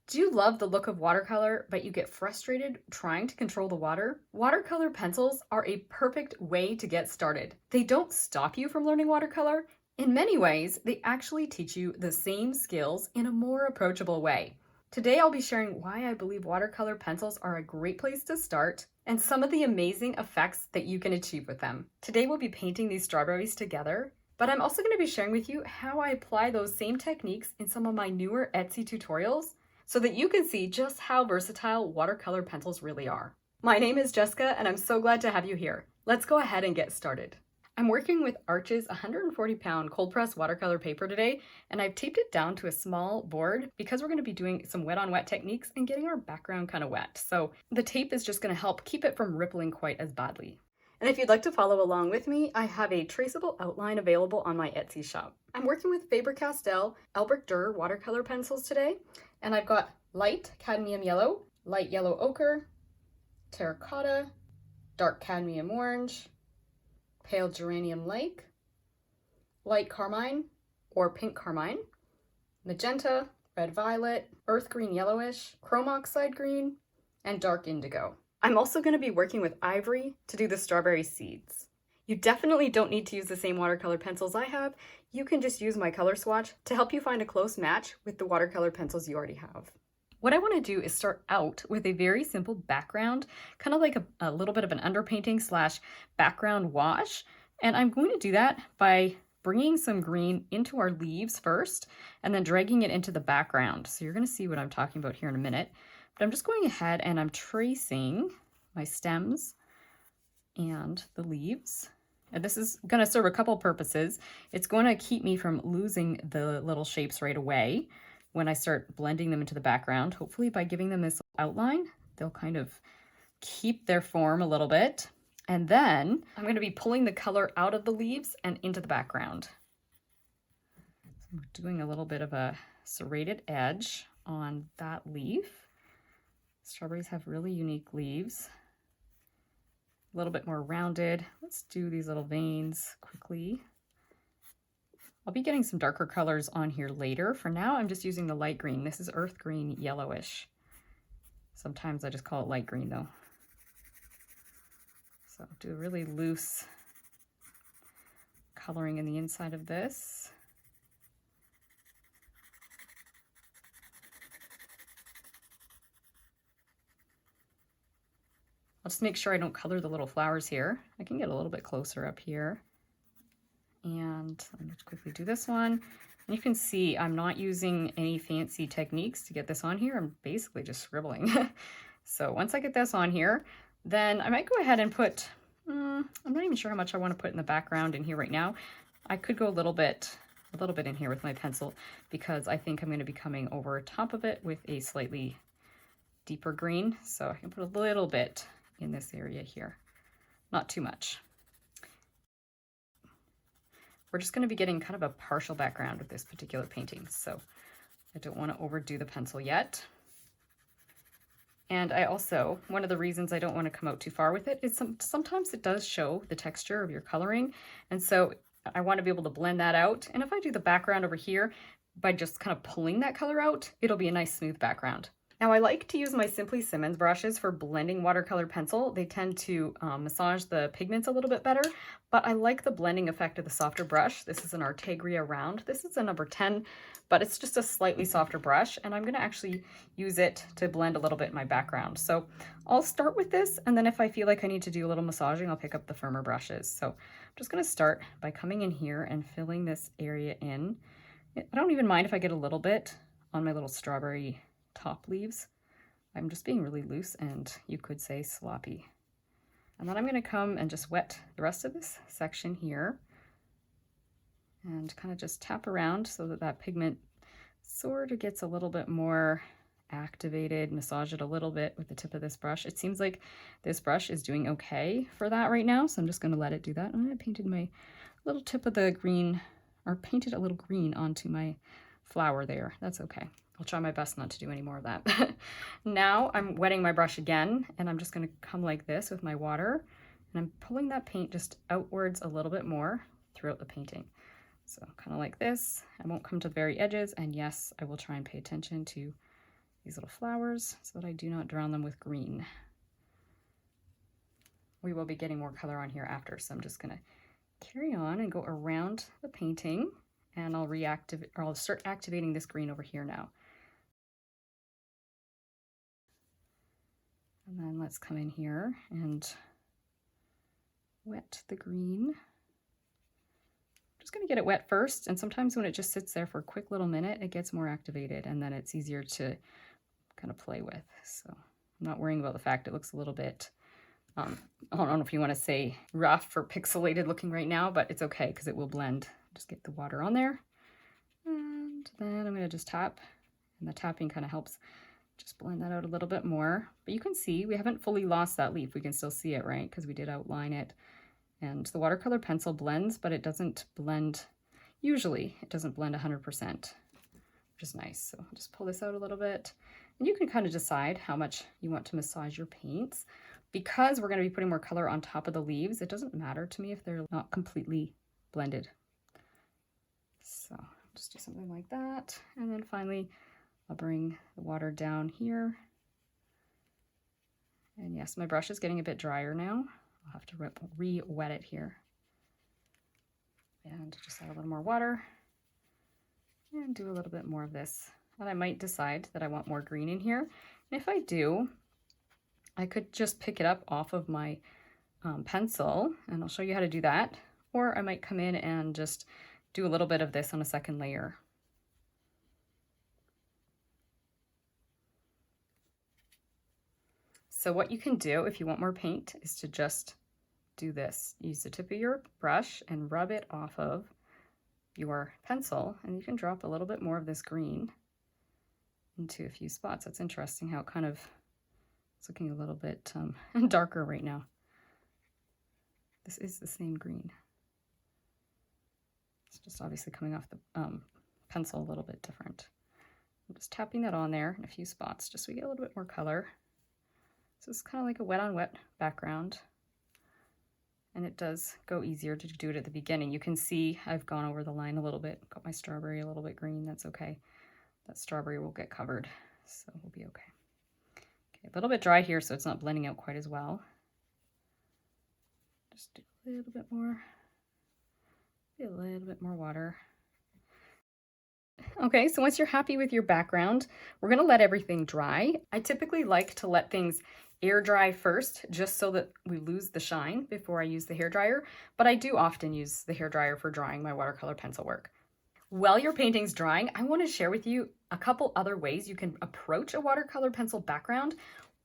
Do you love the look of watercolor, but you get frustrated trying to control the water? Watercolor pencils are a perfect way to get started. They don't stop you from learning watercolor. In many ways, they actually teach you the same skills in a more approachable way. Today, I'll be sharing why I believe watercolor pencils are a great place to start and some of the amazing effects that you can achieve with them. Today, we'll be painting these strawberries together, but I'm also going to be sharing with you how I apply those same techniques in some of my newer Etsy tutorials so that you can see just how versatile watercolor pencils really are. My name is Jessica, and I'm so glad to have you here. Let's go ahead and get started. I'm working with Arch's 140-pound cold press watercolor paper today, and I've taped it down to a small board because we're going to be doing some wet on wet techniques and getting our background kind of wet. So the tape is just going to help keep it from rippling quite as badly. And if you'd like to follow along with me, I have a traceable outline available on my Etsy shop. I'm working with Faber-Castell Albrecht Dürer watercolor pencils today, and I've got light cadmium yellow, light yellow ochre, terracotta, dark cadmium orange, pale geranium lake, light carmine or pink carmine, magenta, red violet, earth green yellowish, chrome oxide green, and dark indigo. I'm also going to be working with ivory to do the strawberry seeds. You definitely don't need to use the same watercolor pencils I have. You can just use my color swatch to help you find a close match with the watercolor pencils you already have. What I want to do is start out with a very simple background, kind of like a little bit of an underpainting slash background wash. And I'm going to do that by bringing some green into our leaves first and then dragging it into the background. So you're going to see what I'm talking about here in a minute. But I'm just going ahead and I'm tracing my stems and the leaves. And this is going to serve a couple purposes. It's going to keep me from losing the little shapes right away when I start blending them into the background. Hopefully by giving them this outline, they'll kind of keep their form a little bit. And then I'm going to be pulling the color out of the leaves and into the background. So I'm doing a little bit of a serrated edge on that leaf. Strawberries have really unique leaves, a little bit more rounded. Let's do these little veins quickly. I'll be getting some darker colors on here later. For now, I'm just using the light green. This is earth green yellowish. Sometimes I just call it light green though. So do a really loose coloring in the inside of this. I'll just make sure I don't color the little flowers here. I can get a little bit closer up here. And let me quickly do this one. And you can see I'm not using any fancy techniques to get this on here. I'm basically just scribbling. So once I get this on here, then I might go ahead and put, I'm not even sure how much I want to put in the background in here right now. I could go a little bit in here with my pencil because I think I'm going to be coming over top of it with a slightly deeper green. So I can put a little bit in this area here, not too much. We're just going to be getting kind of a partial background with this particular painting, so I don't want to overdo the pencil yet. And I also, one of the reasons I don't want to come out too far with it is sometimes it does show the texture of your coloring, and so I want to be able to blend that out. And if I do the background over here by just kind of pulling that color out, it'll be a nice smooth background. Now I like to use my Simply Simmons brushes for blending watercolor pencil. They tend to massage the pigments a little bit better, but I like the blending effect of the softer brush. This is an Artegria round. This is a number 10, but it's just a slightly softer brush, and I'm gonna actually use it to blend a little bit in my background. So I'll start with this, and then if I feel like I need to do a little massaging, I'll pick up the firmer brushes. So I'm just gonna start by coming in here and filling this area in. I don't even mind if I get a little bit on my little strawberry top leaves. I'm just being really loose and you could say sloppy. And then I'm going to come and just wet the rest of this section here and kind of just tap around so that that pigment sort of gets a little bit more activated, massage it a little bit with the tip of this brush. It seems like this brush is doing okay for that right now, so I'm just going to let it do that. And I painted my little tip of the green, or painted a little green onto my flower there. That's okay. I'll try my best not to do any more of that. Now I'm wetting my brush again, and I'm just going to come like this with my water, and I'm pulling that paint just outwards a little bit more throughout the painting. So kind of like this. I won't come to the very edges, and yes, I will try and pay attention to these little flowers so that I do not drown them with green. We will be getting more color on here after, so I'm just gonna carry on and go around the painting, and I'll start activating this green over here now. And then let's come in here and wet the green. Just gonna get it wet first, and sometimes when it just sits there for a quick little minute, it gets more activated, and then it's easier to kind of play with. So I'm not worrying about the fact it looks a little bit, I don't know if you want to say rough or pixelated looking right now, but it's okay because it will blend. Just get the water on there, and then I'm gonna just tap, and the tapping kind of helps just blend that out a little bit more. But you can see we haven't fully lost that leaf. We can still see it, right? Because we did outline it. And the watercolor pencil blends, but it doesn't blend, usually it doesn't blend 100%, which is nice. So I'll just pull this out a little bit, and you can kind of decide how much you want to massage your paints. Because we're going to be putting more color on top of the leaves, it doesn't matter to me if they're not completely blended. So just do something like that. And then finally, I'll bring the water down here. And yes, my brush is getting a bit drier now. I'll have to re-wet it here. And just add a little more water and do a little bit more of this. And I might decide that I want more green in here. And if I do, I could just pick it up off of my pencil, and I'll show you how to do that. Or I might come in and just do a little bit of this on a second layer. So what you can do if you want more paint is to just do this. Use the tip of your brush and rub it off of your pencil, and you can drop a little bit more of this green into a few spots. That's interesting how it kind of, it's looking a little bit darker right now. This is the same green. It's just obviously coming off the pencil a little bit different. I'm just tapping that on there in a few spots just so we get a little bit more color. So it's kind of like a wet on wet background. And it does go easier to do it at the beginning. You can see I've gone over the line a little bit, got my strawberry a little bit green. That's okay. That strawberry will get covered, so we'll be okay. Okay, a little bit dry here, so it's not blending out quite as well. Just do a little bit more, water. Okay, so once you're happy with your background, we're gonna let everything dry. I typically like to let things air dry first, just so that we lose the shine before I use the hairdryer, but I do often use the hairdryer for drying my watercolor pencil work. While your painting's drying, I want to share with you a couple other ways you can approach a watercolor pencil background.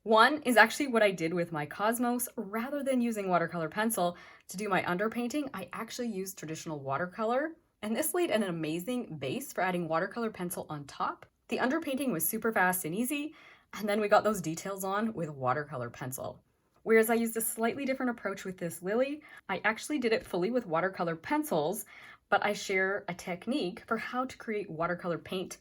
One is actually what I did with my Cosmos. Rather than using watercolor pencil to do my underpainting, I actually used traditional watercolor, and this laid an amazing base for adding watercolor pencil on top. The underpainting was super fast and easy, and then we got those details on with watercolor pencil. Whereas I used a slightly different approach with this lily, I actually did it fully with watercolor pencils, but I share a technique for how to create watercolor paint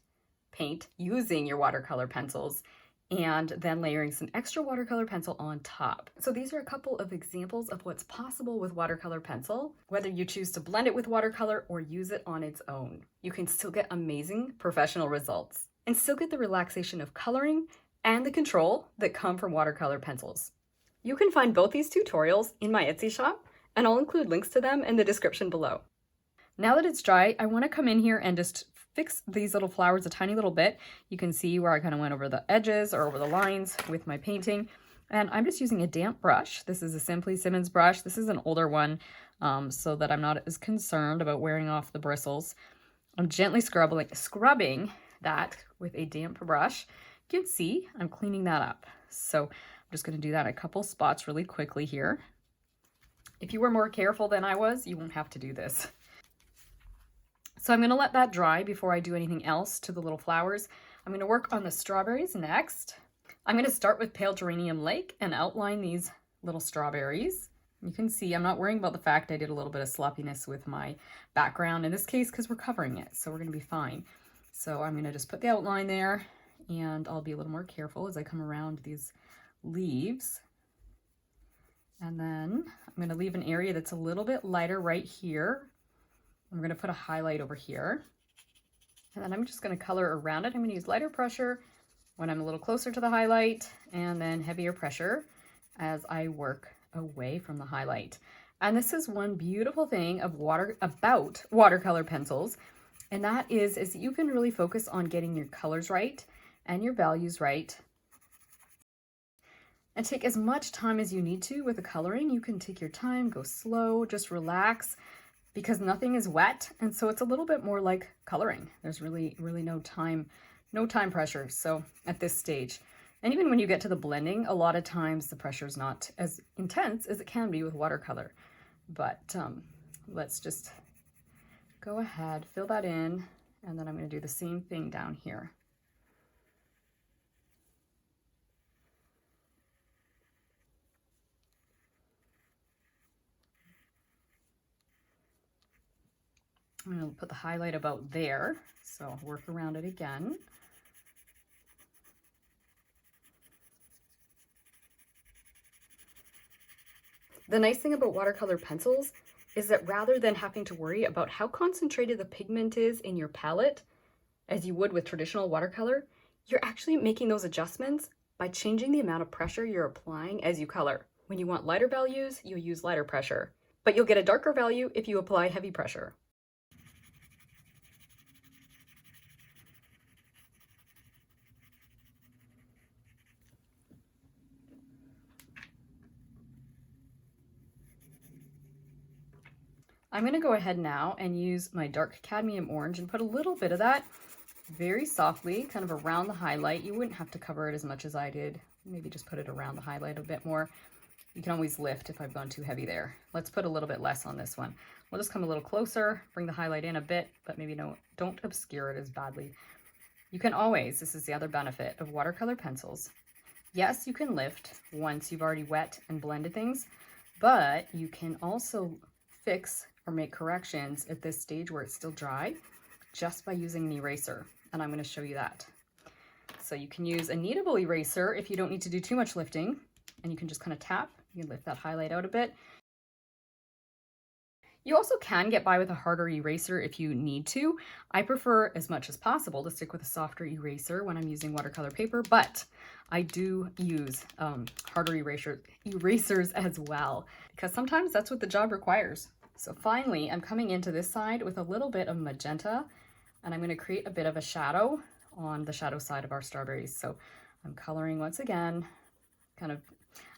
using your watercolor pencils, and then layering some extra watercolor pencil on top. So these are a couple of examples of what's possible with watercolor pencil, whether you choose to blend it with watercolor or use it on its own. You can still get amazing professional results and still get the relaxation of coloring and the control that come from watercolor pencils. You can find both these tutorials in my Etsy shop, and I'll include links to them in the description below. Now that it's dry, I want to come in here and just fix these little flowers a tiny little bit. You can see where I kind of went over the edges or over the lines with my painting. And I'm just using a damp brush. This is a Simply Simmons brush. This is an older one, so that I'm not as concerned about wearing off the bristles. I'm gently scrubbing that with a damp brush. You can see I'm cleaning that up. So I'm just going to do that a couple spots really quickly here. If you were more careful than I was, you won't have to do this. So I'm going to let that dry before I do anything else to the little flowers. I'm going to work on the strawberries next. I'm going to start with Pale Geranium Lake and outline these little strawberries. You can see I'm not worrying about the fact I did a little bit of sloppiness with my background in this case because we're covering it, so we're going to be fine. So I'm going to just put the outline there, and I'll be a little more careful as I come around these leaves. And then I'm going to leave an area that's a little bit lighter right here. I'm going to put a highlight over here. And then I'm just going to color around it. I'm going to use lighter pressure, when I'm a little closer to the highlight, and then heavier pressure as I work away from the highlight. And this is one beautiful thing about watercolor pencils, and that is you can really focus on getting your colors right and your values right, and take as much time as you need to with the coloring. You can take your time, go slow, just relax, because nothing is wet, and so it's a little bit more like coloring. There's really no time pressure so at this stage. And even when you get to the blending, a lot of times the pressure is not as intense as it can be with watercolor. But let's just go ahead, fill that in, and then I'm going to do the same thing down here. I'm going to put the highlight about there, so I'll work around it again. The nice thing about watercolor pencils is that rather than having to worry about how concentrated the pigment is in your palette, as you would with traditional watercolor, you're actually making those adjustments by changing the amount of pressure you're applying as you color. When you want lighter values, you'll use lighter pressure, but you'll get a darker value if you apply heavy pressure. I'm going to go ahead now and use my dark cadmium orange and put a little bit of that very softly, kind of around the highlight. You wouldn't have to cover it as much as I did. Maybe just put it around the highlight a bit more. You can always lift if I've gone too heavy there. Let's put a little bit less on this one. We'll just come a little closer, bring the highlight in a bit, but maybe don't obscure it as badly. You can always, this is the other benefit of watercolor pencils. Yes, you can lift once you've already wet and blended things, but you can also fix or make corrections at this stage where it's still dry just by using an eraser, and I'm going to show you that. So you can use a kneadable eraser if you don't need to do too much lifting, and you can just kind of tap. You can lift that highlight out a bit. You also can get by with a harder eraser if you need to. I prefer as much as possible to stick with a softer eraser when I'm using watercolor paper, but I do use harder erasers as well, because sometimes that's what the job requires. So finally, I'm coming into this side with a little bit of magenta, and I'm going to create a bit of a shadow on the shadow side of our strawberries. So I'm coloring once again, kind of,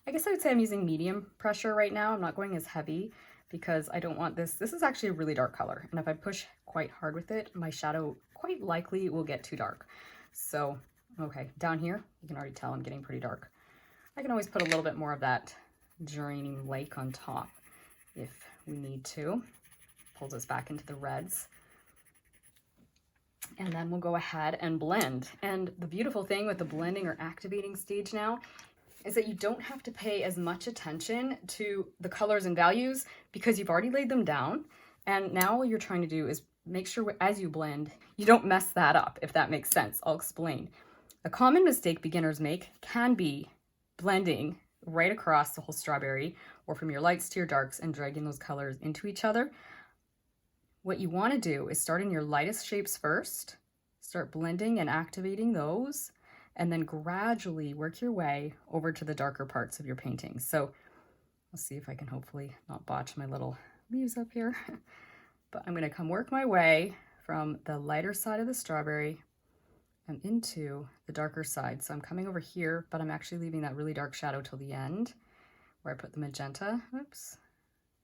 I guess I would say I'm using medium pressure right now. I'm not going as heavy because I don't want this. This is actually a really dark color, and if I push quite hard with it, my shadow quite likely will get too dark. So, okay, down here, you can already tell I'm getting pretty dark. I can always put a little bit more of that draining lake on top if we need to. Pulls us back into the reds. And then we'll go ahead and blend. And the beautiful thing with the blending or activating stage now is that you don't have to pay as much attention to the colors and values because you've already laid them down. And now all you're trying to do is make sure as you blend, you don't mess that up, if that makes sense. I'll explain. A common mistake beginners make can be blending right across the whole strawberry or from your lights to your darks and dragging those colors into each other. What you want to do is start in your lightest shapes first, start blending and activating those, and then gradually work your way over to the darker parts of your painting. So let's see if I can hopefully not botch my little leaves up here. But I'm going to come work my way from the lighter side of the strawberry and into the darker side. So I'm coming over here, but I'm actually leaving that really dark shadow till the end where I put the magenta. Oops.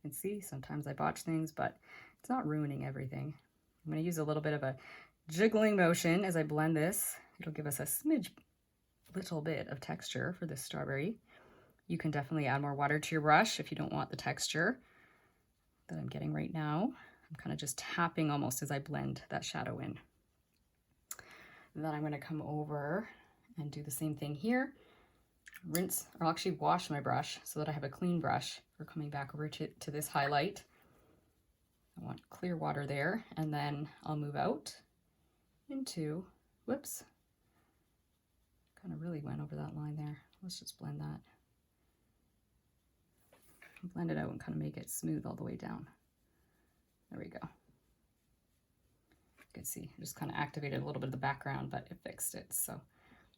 You can see sometimes I botch things, but it's not ruining everything. I'm going to use a little bit of a jiggling motion as I blend this. It'll give us a little bit of texture for this strawberry. You can definitely add more water to your brush if you don't want the texture that I'm getting right now. I'm kind of just tapping almost as I blend that shadow in. And then I'm going to come over and do the same thing here. Rinse, or I'll actually wash my brush so that I have a clean brush for coming back over to this highlight. I want clear water there, and then I'll move out into, whoops, kind of really went over that line there. Let's just blend that. Blend it out and kind of make it smooth all the way down. There we go. You can see, I just kind of activated a little bit of the background, but it fixed it. So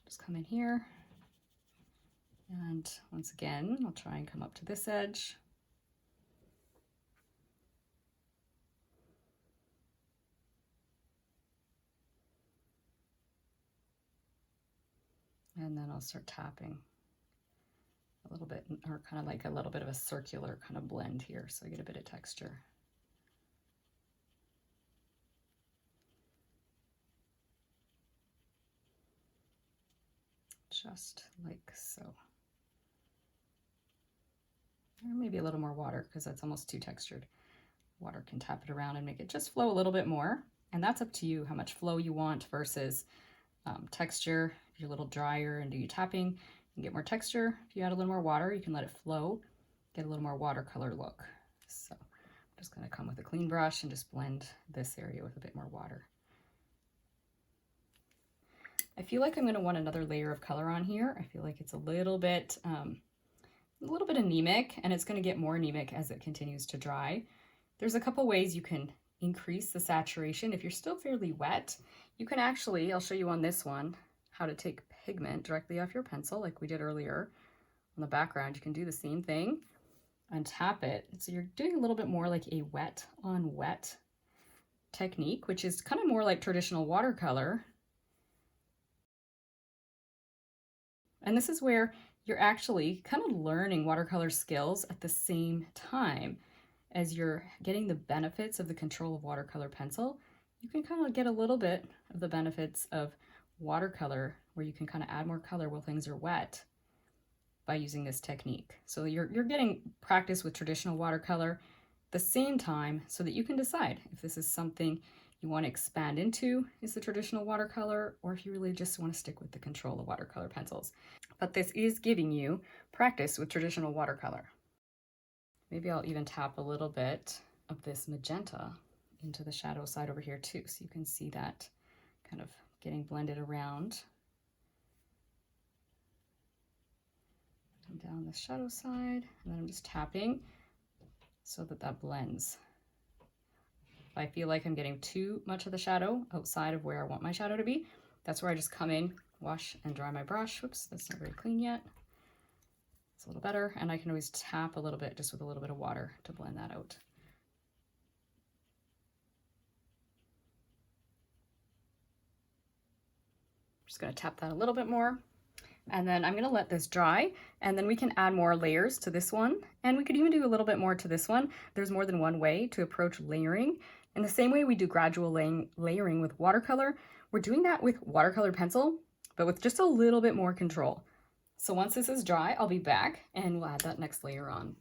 Just come in here. And once again, I'll try and come up to this edge. And then I'll start tapping a little bit, or kind of like a little bit of a circular kind of blend here, so I get a bit of texture. Just like so. Or maybe a little more water, because that's almost too textured. Water can tap it around and make it just flow a little bit more. And that's up to you how much flow you want versus texture. If you're a little drier and do your tapping, you can get more texture. If you add a little more water, you can let it flow, get a little more watercolor look. So I'm just going to come with a clean brush and just blend this area with a bit more water. I feel like I'm going to want another layer of color on here. I feel like it's a little bit anemic, and it's going to get more anemic as it continues to dry. There's a couple ways you can increase the saturation. If you're still fairly wet, you can actually, I'll show you on this one, how to take pigment directly off your pencil like we did earlier. On the background, you can do the same thing and tap it. So you're doing a little bit more like a wet on wet technique, which is kind of more like traditional watercolor. And this is where you're actually kind of learning watercolor skills at the same time as you're getting the benefits of the control of watercolor pencil. You can kind of get a little bit of the benefits of watercolor, where you can kind of add more color while things are wet by using this technique. So you're getting practice with traditional watercolor at the same time, so that you can decide if this is something you want to expand into, is the traditional watercolor, or if you really just want to stick with the control of watercolor pencils. But this is giving you practice with traditional watercolor. Maybe I'll even tap a little bit of this magenta into the shadow side over here too, so you can see that kind of getting blended around. And down the shadow side, and then I'm just tapping so that that blends. If I feel like I'm getting too much of the shadow outside of where I want my shadow to be, that's where I just come in, wash and dry my brush. Whoops, that's not very clean yet. It's a little better, and I can always tap a little bit just with a little bit of water to blend that out. Just gonna tap that a little bit more, and then I'm gonna let this dry, and then we can add more layers to this one, and we could even do a little bit more to this one. There's more than one way to approach layering. In the same way we do gradual layering with watercolor, we're doing that with watercolor pencil, but with just a little bit more control. So once this is dry, I'll be back and we'll add that next layer on.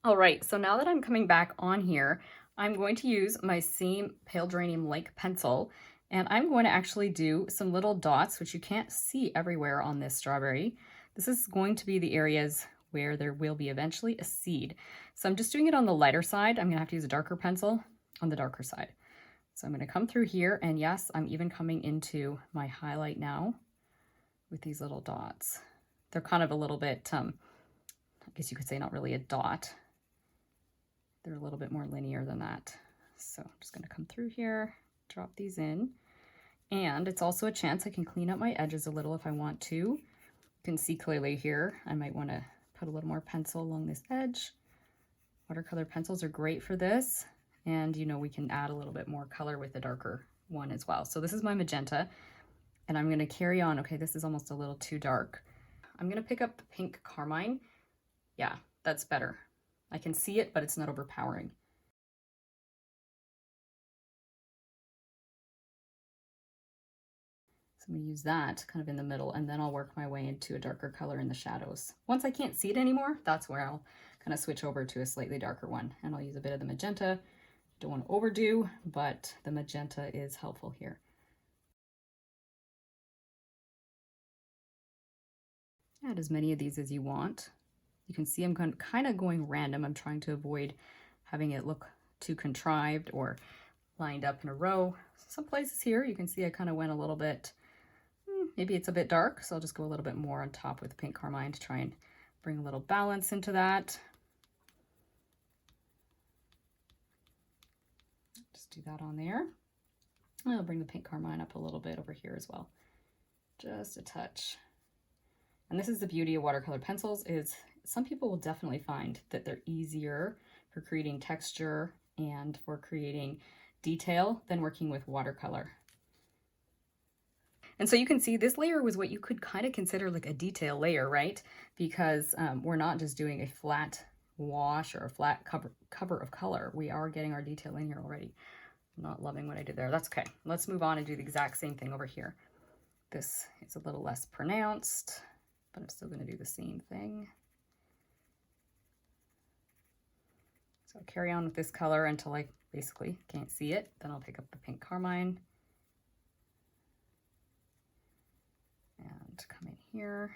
All right, so now that I'm coming back on here, I'm going to use my same pale geranium-like pencil, and I'm going to actually do some little dots, which you can't see everywhere on this strawberry. This is going to be the areas where there will be eventually a seed. So I'm just doing it on the lighter side. I'm gonna have to use a darker pencil on the darker side. So I'm gonna come through here, and yes, I'm even coming into my highlight now with these little dots. They're kind of a little bit, I guess you could say not really a dot. They're a little bit more linear than that. So I'm just gonna come through here, drop these in. And it's also a chance I can clean up my edges a little if I want to. You can see clearly here, I might wanna put a little more pencil along this edge. Watercolor pencils are great for this. And you know, we can add a little bit more color with the darker one as well. So this is my magenta, and I'm gonna carry on. Okay, this is almost a little too dark. I'm gonna pick up the pink carmine. Yeah, that's better. I can see it, but it's not overpowering. So I'm gonna use that kind of in the middle, and then I'll work my way into a darker color in the shadows. Once I can't see it anymore, that's where I'll kind of switch over to a slightly darker one, and I'll use a bit of the magenta. Don't want to overdo, but the magenta is helpful here. Add as many of these as you want. You can see I'm kind of going random. I'm trying to avoid having it look too contrived or lined up in a row. Some places here you can see I kind of went a little bit, maybe it's a bit dark, so I'll just go a little bit more on top with pink carmine to try and bring a little balance into that. Just do that on there. I'll bring the pink carmine up a little bit over here as well. Just a touch. And this is the beauty of watercolor pencils, is some people will definitely find that they're easier for creating texture and for creating detail than working with watercolor. And so you can see this layer was what you could kind of consider like a detail layer, right? Because we're not just doing a flat wash or a flat cover of color. We are getting our detail in here already. I'm not loving what I did there. That's okay. Let's move on and do the exact same thing over here. This is a little less pronounced, but I'm still going to do the same thing. So I'll carry on with this color until I basically can't see it. Then I'll pick up the pink carmine and come in here.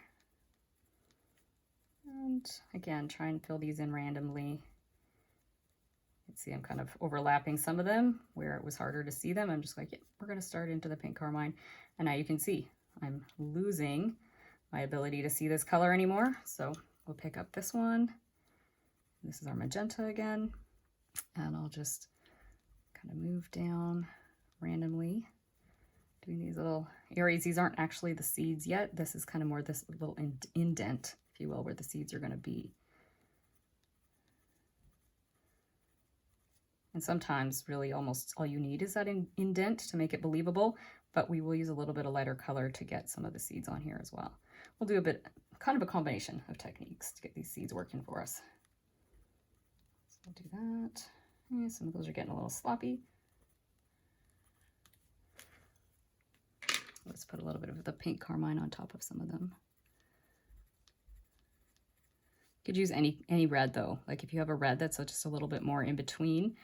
And again, try and fill these in randomly. You can see I'm kind of overlapping some of them where it was harder to see them. I'm just like, yeah, we're going to start into the pink carmine. And now you can see I'm losing my ability to see this color anymore. So we'll pick up this one. This is our magenta again. And I'll just kind of move down randomly, doing these little areas. These aren't actually the seeds yet. This is kind of more this little indent, if you will, where the seeds are going to be. And sometimes really almost all you need is that indent to make it believable, but we will use a little bit of lighter color to get some of the seeds on here as well. We'll do a bit, kind of a combination of techniques to get these seeds working for us. So we'll do that. Yeah, some of those are getting a little sloppy. Let's put a little bit of the pink carmine on top of some of them. You could use any red though. Like if you have a red that's just a little bit more in between,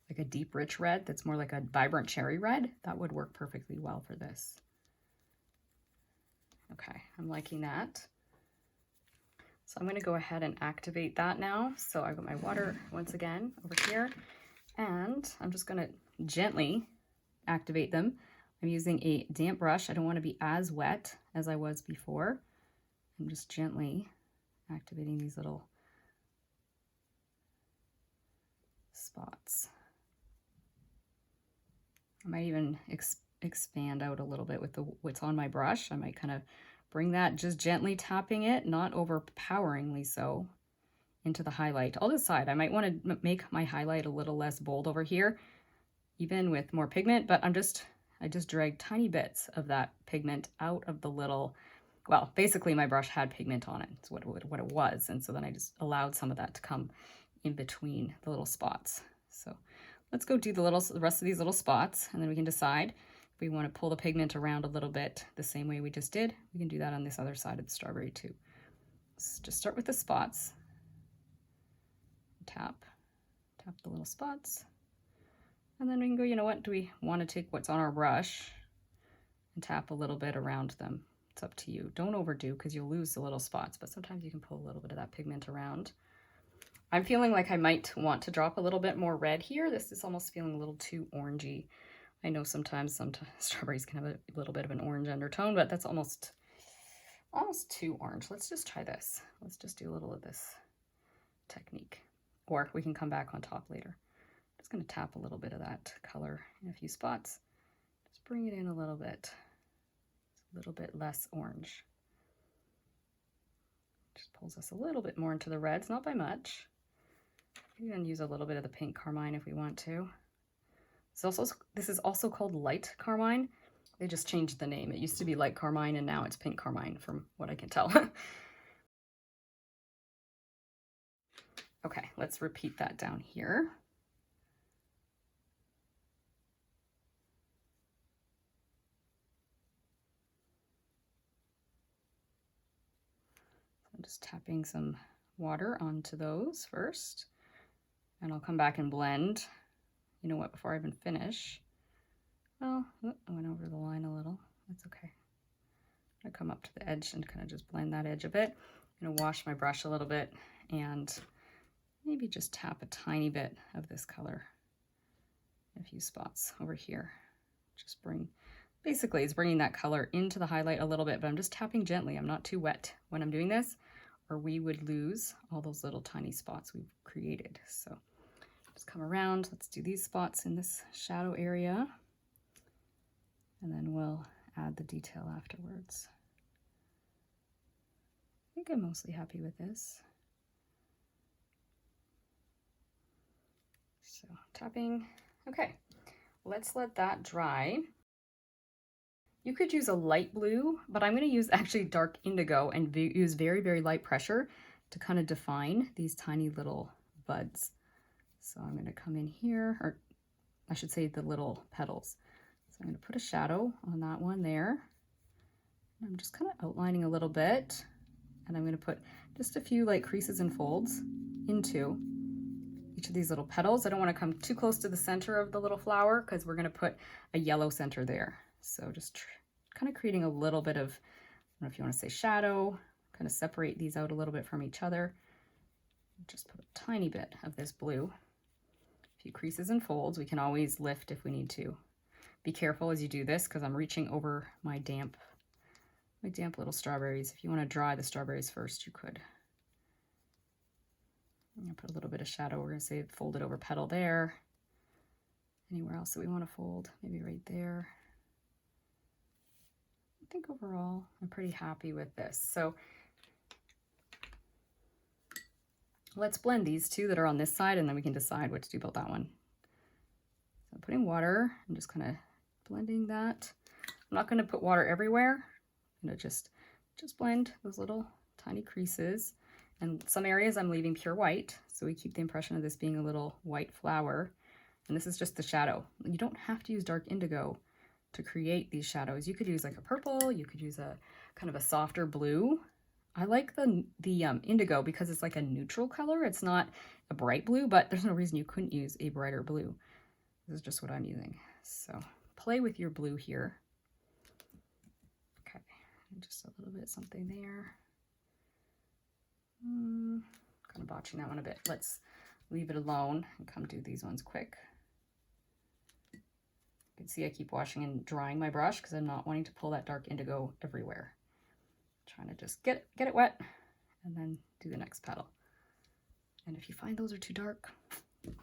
like a deep rich red that's more like a vibrant cherry red, that would work perfectly well for this. Okay, I'm liking that. So I'm going to go ahead and activate that now. So I've got my water once again over here, and I'm just going to gently activate them. I'm using a damp brush. I don't want to be as wet as I was before. I'm just gently activating these little spots. I might even expand out a little bit with what's on my brush. I might kind of bring that, just gently tapping it, not overpoweringly so, into the highlight. I'll decide. I might want to make my highlight a little less bold over here, even with more pigment, but I just dragged tiny bits of that pigment out of the little, well, basically my brush had pigment on it. It's what it was. And so then I just allowed some of that to come in between the little spots. So let's go do the rest of these little spots, and then we can decide if we want to pull the pigment around a little bit the same way we just did. We can do that on this other side of the strawberry too. Let's just start with the spots. Tap the little spots. And then we can go, you know what, do we want to take what's on our brush and tap a little bit around them? It's up to you. Don't overdo because you'll lose the little spots, but sometimes you can pull a little bit of that pigment around. I'm feeling like I might want to drop a little bit more red here. This is almost feeling a little too orangey. I know sometimes some strawberries can have a little bit of an orange undertone, but that's almost too orange. Let's just try this. Let's just do a little of this technique, or we can come back on top later. I'm just going to tap a little bit of that color in a few spots. Just bring it in a little bit. It's a little bit less orange. Just pulls us a little bit more into the reds, not by much. We can use a little bit of the pink carmine if we want to. This is also called light carmine. They just changed the name. It used to be light carmine and now it's pink carmine from what I can tell. Okay, let's repeat that down here. I'm just tapping some water onto those first, and I'll come back and blend. You know what, before I even finish, well, I went over the line a little. That's okay. I'm gonna come up to the edge and kind of just blend that edge a bit. I'm gonna wash my brush a little bit and maybe just tap a tiny bit of this color in a few spots over here. Just basically it's bringing that color into the highlight a little bit, but I'm just tapping gently. I'm not too wet when I'm doing this, or we would lose all those little tiny spots we've created. So just come around. Let's do these spots in this shadow area, and then we'll add the detail afterwards. I think I'm mostly happy with this. So tapping, okay, let's let that dry. You could use a light blue, but I'm going to use actually dark indigo and use very, very light pressure to kind of define these tiny little buds. So I'm going to come in here, or I should say the little petals. So I'm going to put a shadow on that one there. I'm just kind of outlining a little bit, and I'm going to put just a few like creases and folds into each of these little petals. I don't want to come too close to the center of the little flower because we're going to put a yellow center there. So just kind of creating a little bit of, I don't know if you want to say shadow, kind of separate these out a little bit from each other. Just put a tiny bit of this blue. A few creases and folds. We can always lift if we need to. Be careful as you do this because I'm reaching over my damp little strawberries. If you want to dry the strawberries first, you could. I'm going to put a little bit of shadow. We're going to say folded over petal there. Anywhere else that we want to fold, maybe right there. I think overall I'm pretty happy with this. So let's blend these two that are on this side, and then we can decide what to do about that one. So I'm putting water and just kind of blending that. I'm not going to put water everywhere. I'm going to just blend those little tiny creases. And some areas I'm leaving pure white, so we keep the impression of this being a little white flower. And this is just the shadow. You don't have to use dark indigo to create these shadows. You could use like a purple, you could use a kind of a softer blue. I like the indigo because it's like a neutral color. It's not a bright blue, but there's no reason you couldn't use a brighter blue. This is just what I'm using. So play with your blue here. Okay, just a little bit something there. Kind of botching that one a bit. Let's leave it alone and come do these ones quick. You can see I keep washing and drying my brush because I'm not wanting to pull that dark indigo everywhere. Trying to just get it wet and then do the next petal. And if you find those are too dark,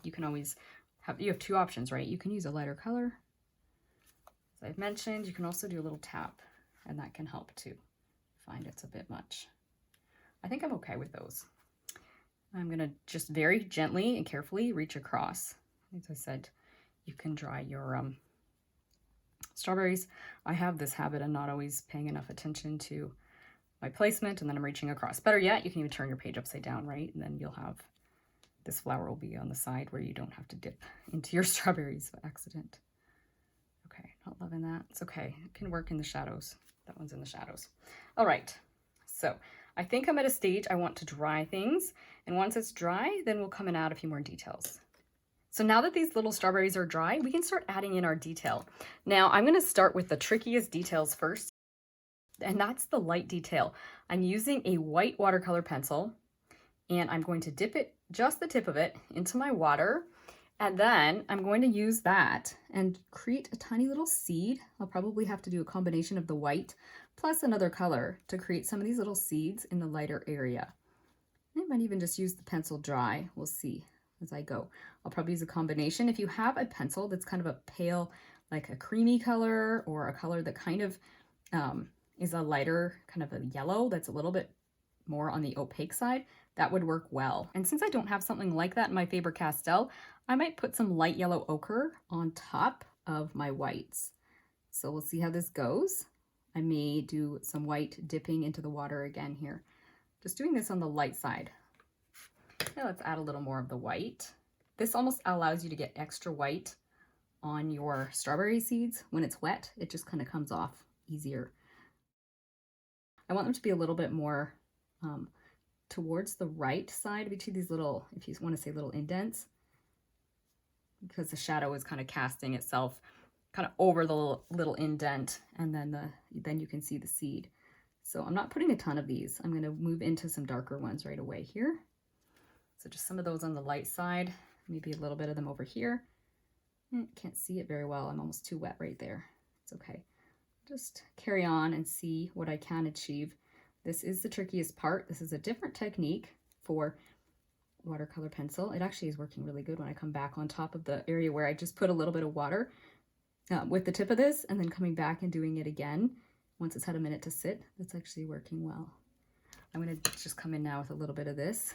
you can always you have two options, right? You can use a lighter color. As I've mentioned, you can also do a little tap, and that can help too. Find it's a bit much. I think I'm okay with those. I'm going to just very gently and carefully reach across. As I said, you can dry your strawberries. I have this habit of not always paying enough attention to my placement, and then I'm reaching across. Better yet, you can even turn your page upside down, right? And then you'll have, this flower will be on the side where you don't have to dip into your strawberries by accident. Okay, not loving that. It's okay. It can work in the shadows. That one's in the shadows. All right, so I think I'm at a stage I want to dry things, and once it's dry, then we'll come and add a few more details. So now that these little strawberries are dry, we can start adding in our detail. Now I'm going to start with the trickiest details first, and that's the light detail. I'm using a white watercolor pencil, and I'm going to dip it, just the tip of it, into my water, and then I'm going to use that and create a tiny little seed. I'll probably have to do a combination of the white plus another color to create some of these little seeds in the lighter area. I might even just use the pencil dry. We'll see as I go. I'll probably use a combination. If you have a pencil that's kind of a pale, like a creamy color, or a color that kind of is a lighter kind of a yellow that's a little bit more on the opaque side, that would work well. And since I don't have something like that in my Faber-Castell, I might put some light yellow ochre on top of my whites. So we'll see how this goes. I may do some white dipping into the water again here. Just doing this on the light side. Now let's add a little more of the white. This almost allows you to get extra white on your strawberry seeds. When it's wet, it just kind of comes off easier. I want them to be a little bit more towards the right side of each of these little, if you want to say little indents, because the shadow is kind of casting itself kind of over the little indent, and then you can see the seed. So I'm not putting a ton of these. I'm going to move into some darker ones right away here. So just some of those on the light side, maybe a little bit of them over here. Can't see it very well. I'm almost too wet right there. It's okay. Just carry on and see what I can achieve. This is the trickiest part. This is a different technique for watercolor pencil. It actually is working really good when I come back on top of the area where I just put a little bit of water. with the tip of this and then coming back and doing it again once it's had a minute to sit. That's actually working well. I'm going to just come in now with a little bit of this.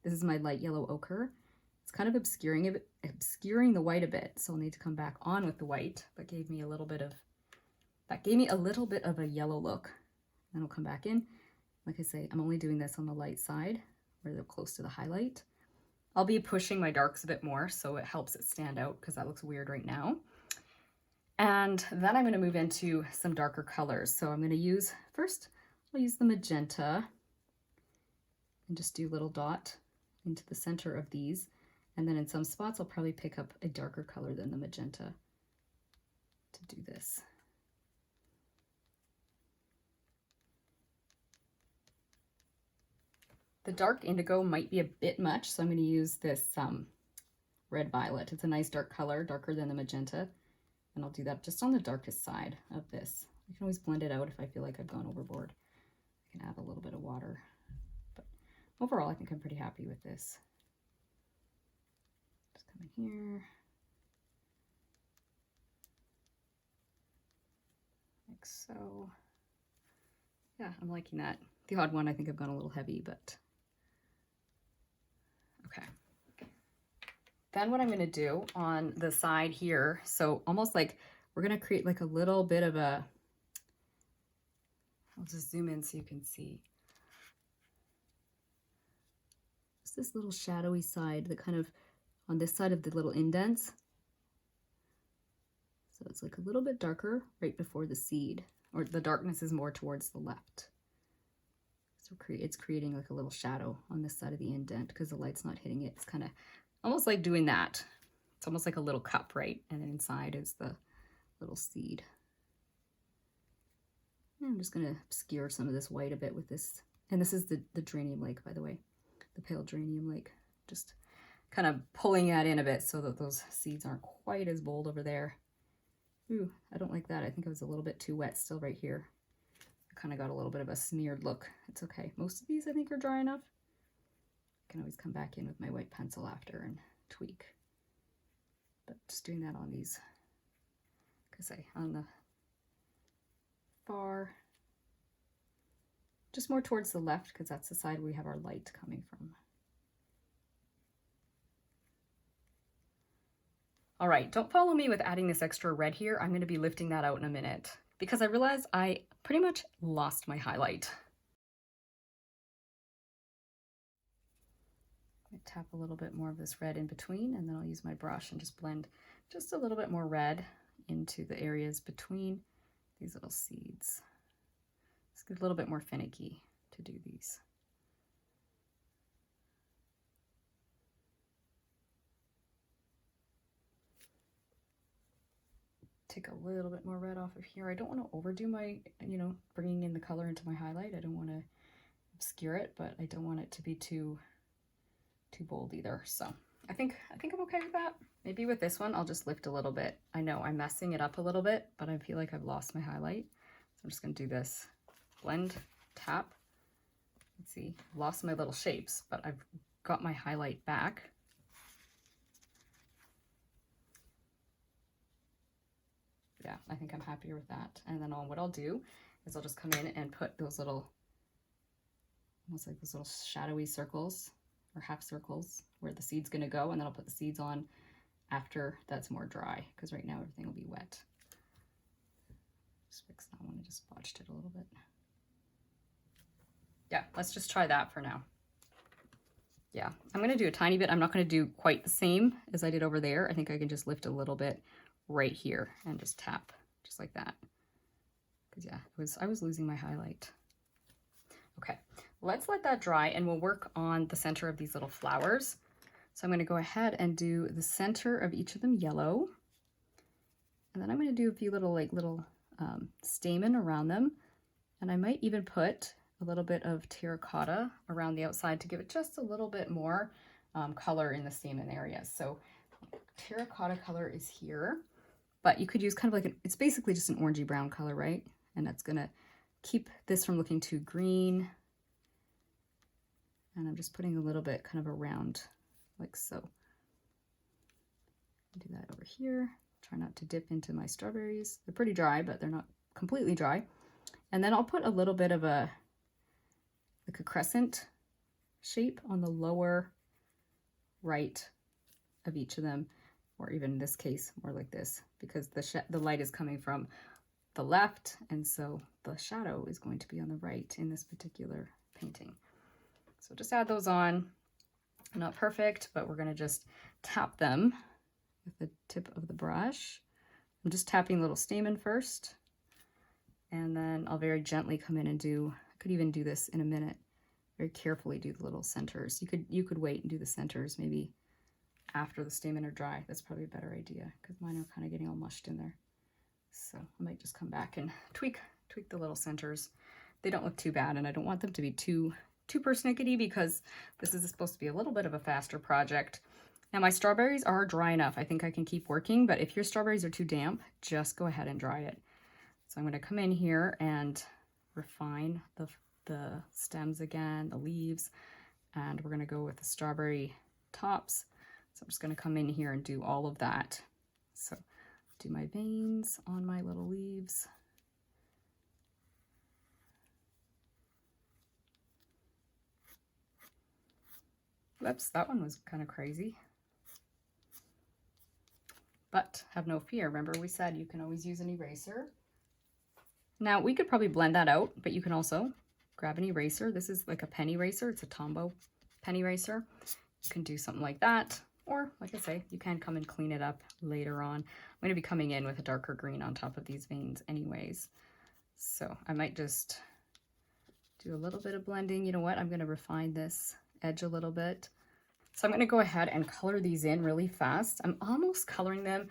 This is my light yellow ochre. It's kind of obscuring the white a bit, so I'll need to come back on with the white. That gave me a little bit of a yellow look. Then I'll come back in. Like I say, I'm only doing this on the light side where they're close to the highlight. I'll be pushing my darks a bit more so it helps it stand out because that looks weird right now. And then I'm going to move into some darker colors. So I'm going to use, first I'll use the magenta and just do a little dot into the center of these. And then in some spots I'll probably pick up a darker color than the magenta to do this. The dark indigo might be a bit much, so I'm going to use this red violet. It's a nice dark color, darker than the magenta. And I'll do that just on the darkest side of this. I can always blend it out if I feel like I've gone overboard. I can add a little bit of water. But overall, I think I'm pretty happy with this. Just come in here. Like so. Yeah, I'm liking that. The odd one, I think I've gone a little heavy, but okay. Then what I'm going to do on the side here, so almost like we're going to create like a little bit of a, I'll just zoom in so you can see. Just this little shadowy side that kind of on this side of the little indents. So it's like a little bit darker right before the seed, or the darkness is more towards the left. So it's creating like a little shadow on this side of the indent because the light's not hitting it. It's kind of almost like doing that. It's almost like a little cup, right? And then inside is the little seed. And I'm just going to obscure some of this white a bit with this. And this is the geranium lake, by the way. The pale geranium lake. Just kind of pulling that in a bit so that those seeds aren't quite as bold over there. Ooh, I don't like that. I think it was a little bit too wet still right here. I kind of got a little bit of a smeared look. It's okay. Most of these I think are dry enough. I can always come back in with my white pencil after and tweak. But just doing that on these, like I say, on the far, just more towards the left because that's the side we have our light coming from. All right, don't follow me with adding this extra red here. I'm going to be lifting that out in a minute because I realized I pretty much lost my highlight. Tap a little bit more of this red in between, and then I'll use my brush and just blend just a little bit more red into the areas between these little seeds. It's a little bit more finicky to do these. Take a little bit more red off of here. I don't want to overdo my, bringing in the color into my highlight. I don't want to obscure it, but I don't want it to be too bold either. So I think I'm okay with that. Maybe with this one, I'll just lift a little bit. I know I'm messing it up a little bit, but I feel like I've lost my highlight. So I'm just going to do this. Blend, tap. Let's see, I've lost my little shapes, but I've got my highlight back. Yeah, I think I'm happier with that. And then what I'll do is I'll just come in and put those little, almost like those little shadowy circles or half circles where the seed's gonna go, and then I'll put the seeds on after that's more dry, because right now everything will be wet. Just fix that one, I just botched it a little bit. Yeah, let's just try that for now. Yeah, I'm gonna do a tiny bit. I'm not gonna do quite the same as I did over there. I think I can just lift a little bit right here and just tap just like that. Because yeah, I was losing my highlight. Okay, let's let that dry and we'll work on the center of these little flowers. So I'm going to go ahead and do the center of each of them yellow. And then I'm going to do a few little stamen around them. And I might even put a little bit of terracotta around the outside to give it just a little bit more color in the stamen areas. So terracotta color is here, but you could use kind of like, it's basically just an orangey brown color, right? And that's going to keep this from looking too green. And I'm just putting a little bit kind of around like so. Do that over here. Try not to dip into my strawberries. They're pretty dry, but they're not completely dry. And then I'll put a little bit of like a crescent shape on the lower right of each of them, or even in this case, more like this, because the light is coming from the left, and so the shadow is going to be on the right in this particular painting. So just add those on. Not perfect, but we're gonna just tap them with the tip of the brush. I'm just tapping little stamen first, and then I'll very gently come in and do, I could even do this in a minute, very carefully do the little centers. You could wait and do the centers maybe after the stamen are dry. That's probably a better idea because mine are kind of getting all mushed in there. So I might just come back and tweak the little centers. They don't look too bad, and I don't want them to be too persnickety because this is supposed to be a little bit of a faster project. Now my strawberries are dry enough. I think I can keep working, but if your strawberries are too damp, just go ahead and dry it. So I'm going to come in here and refine the stems again, the leaves, and we're going to go with the strawberry tops. So I'm just going to come in here and do all of that. So do my veins on my little leaves. Whoops, that one was kind of crazy. But have no fear. Remember we said you can always use an eraser. Now we could probably blend that out, but you can also grab an eraser. This is like a pen eraser. It's a Tombow pen eraser. You can do something like that. Or like I say, you can come and clean it up later on. I'm going to be coming in with a darker green on top of these veins anyways. So I might just do a little bit of blending. You know what? I'm going to refine this edge a little bit. So I'm going to go ahead and color these in really fast. I'm almost coloring them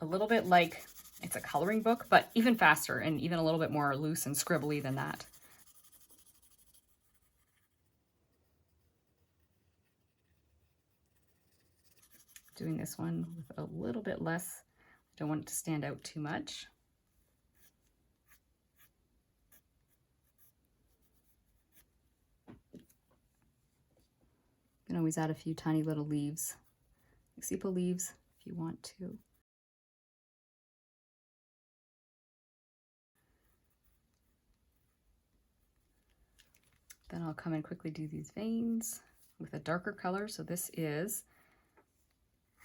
a little bit like it's a coloring book, but even faster and even a little bit more loose and scribbly than that. Doing this one with a little bit less. Don't want it to stand out too much. You can always add a few tiny little leaves, like sepal leaves, if you want to. Then I'll come and quickly do these veins with a darker color. So this is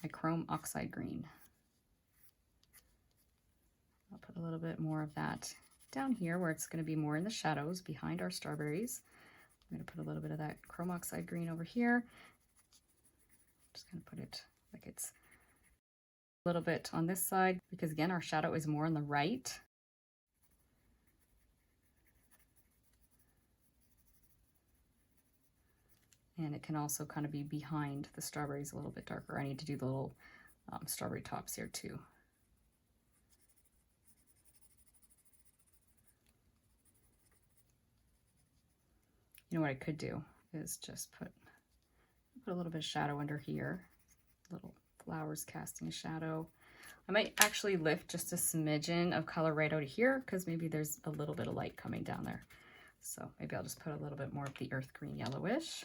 my chrome oxide green. I'll put a little bit more of that down here where it's going to be more in the shadows behind our strawberries. I'm going to put a little bit of that chrome oxide green over here. Just going to put it like it's a little bit on this side because again our shadow is more on the right. And it can also kind of be behind the strawberries a little bit darker. I need to do the little strawberry tops here too. You know what I could do is just put a little bit of shadow under here. Little flowers casting a shadow. I might actually lift just a smidgen of color right out of here because maybe there's a little bit of light coming down there. So maybe I'll just put a little bit more of the earth green yellowish.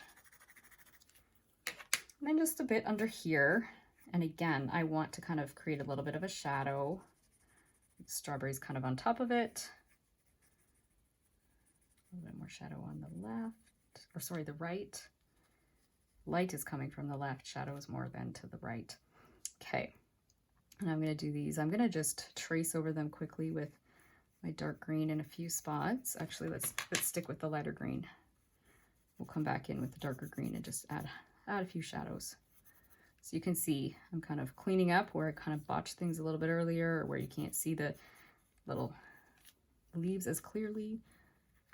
And then just a bit under here. And again, I want to kind of create a little bit of a shadow. Strawberries kind of on top of it. A little bit more shadow on the left, or sorry, the right. Light is coming from the left, shadow is more than to the right. Okay, and I'm going to do these. I'm going to just trace over them quickly with my dark green in a few spots. Actually, let's stick with the lighter green. We'll come back in with the darker green and just add a few shadows. So you can see I'm kind of cleaning up where I kind of botched things a little bit earlier, or where you can't see the little leaves as clearly.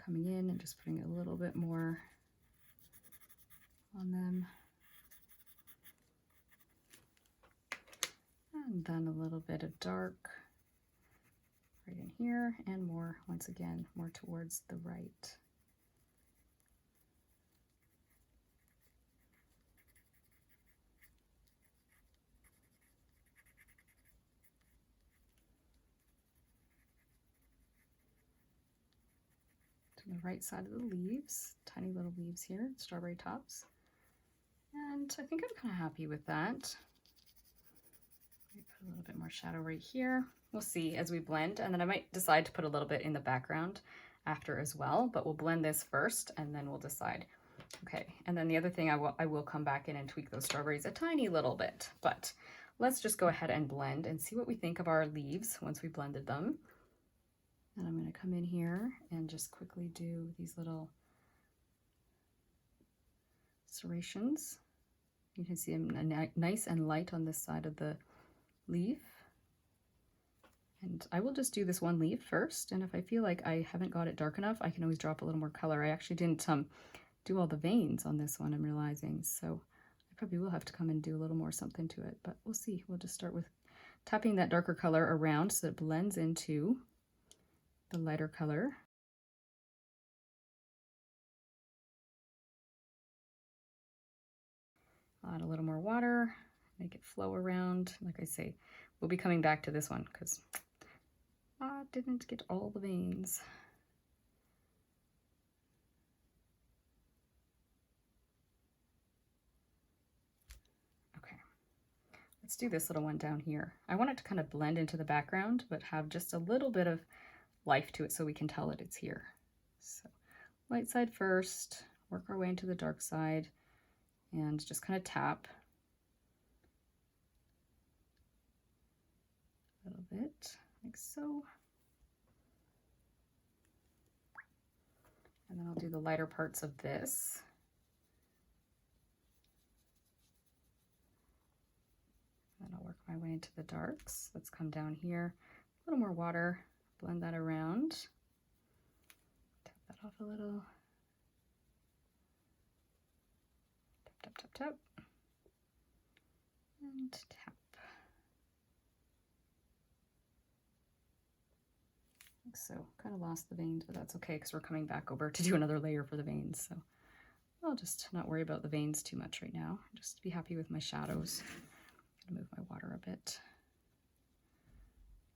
Coming in and just putting a little bit more on them. And then a little bit of dark right in here, and more, once again, more towards the right. To the right side of the leaves, tiny little leaves here, strawberry tops. And I think I'm kind of happy with that. Put a little bit more shadow right here. We'll see as we blend, and then I might decide to put a little bit in the background after as well, but we'll blend this first and then we'll decide. Okay, and then the other thing, I will come back in and tweak those strawberries a tiny little bit, but let's just go ahead and blend and see what we think of our leaves once we blended them. And I'm going to come in here and just quickly do these little serrations. You can see them nice and light on this side of the leaf. And I will just do this one leaf first, and if I feel like I haven't got it dark enough, I can always drop a little more color. I actually didn't do all the veins on this one, I'm realizing, so I probably will have to come and do a little more something to it, but we'll see. We'll just start with tapping that darker color around so it blends into the lighter color. I'll add a little more water, make it flow around. Like I say, we'll be coming back to this one because I didn't get all the veins. Okay, let's do this little one down here. I want it to kind of blend into the background, but have just a little bit of life to it so we can tell that it's here. So light side first, work our way into the dark side, and just kind of tap a little bit, like so. And then I'll do the lighter parts of this. And then I'll work my way into the darks. Let's come down here, a little more water, blend that around, tap that off a little. Tap, tap, tap, tap, and tap. Like so. Kind of lost the veins, but that's okay because we're coming back over to do another layer for the veins. So I'll just not worry about the veins too much right now. Just be happy with my shadows. I'm gonna move my water a bit.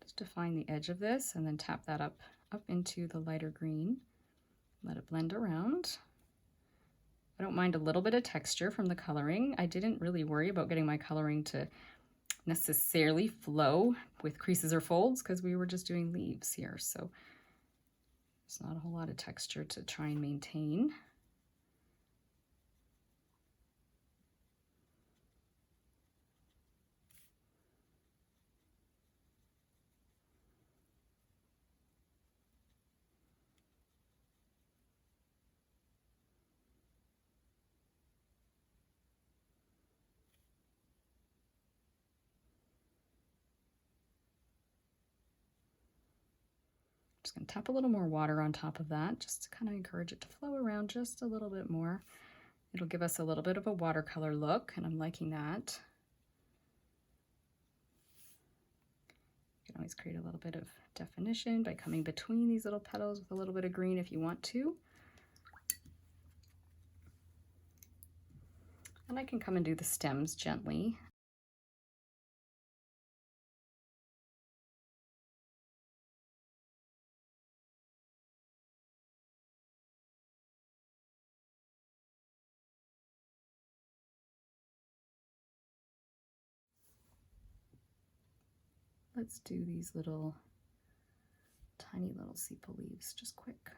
Just define the edge of this and then tap that up into the lighter green. Let it blend around. I don't mind a little bit of texture from the coloring. I didn't really worry about getting my coloring to necessarily flow with creases or folds because we were just doing leaves here. So there's not a whole lot of texture to try and maintain. Just going to tap a little more water on top of that just to kind of encourage it to flow around just a little bit more. It'll give us a little bit of a watercolor look, and I'm liking that. You can always create a little bit of definition by coming between these little petals with a little bit of green if you want to. And I can come and do the stems gently. Let's do these little tiny little sepal leaves just quick.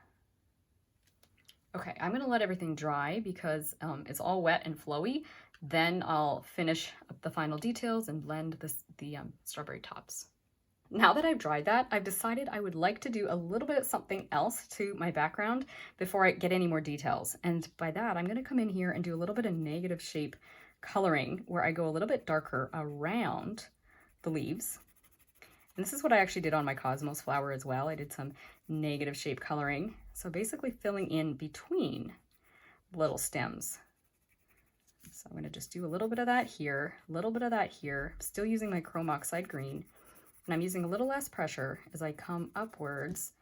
Okay, I'm gonna let everything dry because it's all wet and flowy. Then I'll finish up the final details and blend the strawberry tops. Now that I've dried that, I've decided I would like to do a little bit of something else to my background before I get any more details. And by that, I'm gonna come in here and do a little bit of negative shape coloring where I go a little bit darker around the leaves. And this is what I actually did on my Cosmos flower as well. I did some negative shape coloring. So basically filling in between little stems. So I'm going to just do a little bit of that here, a little bit of that here. I'm still using my chrome oxide green. And I'm using a little less pressure as I come upwards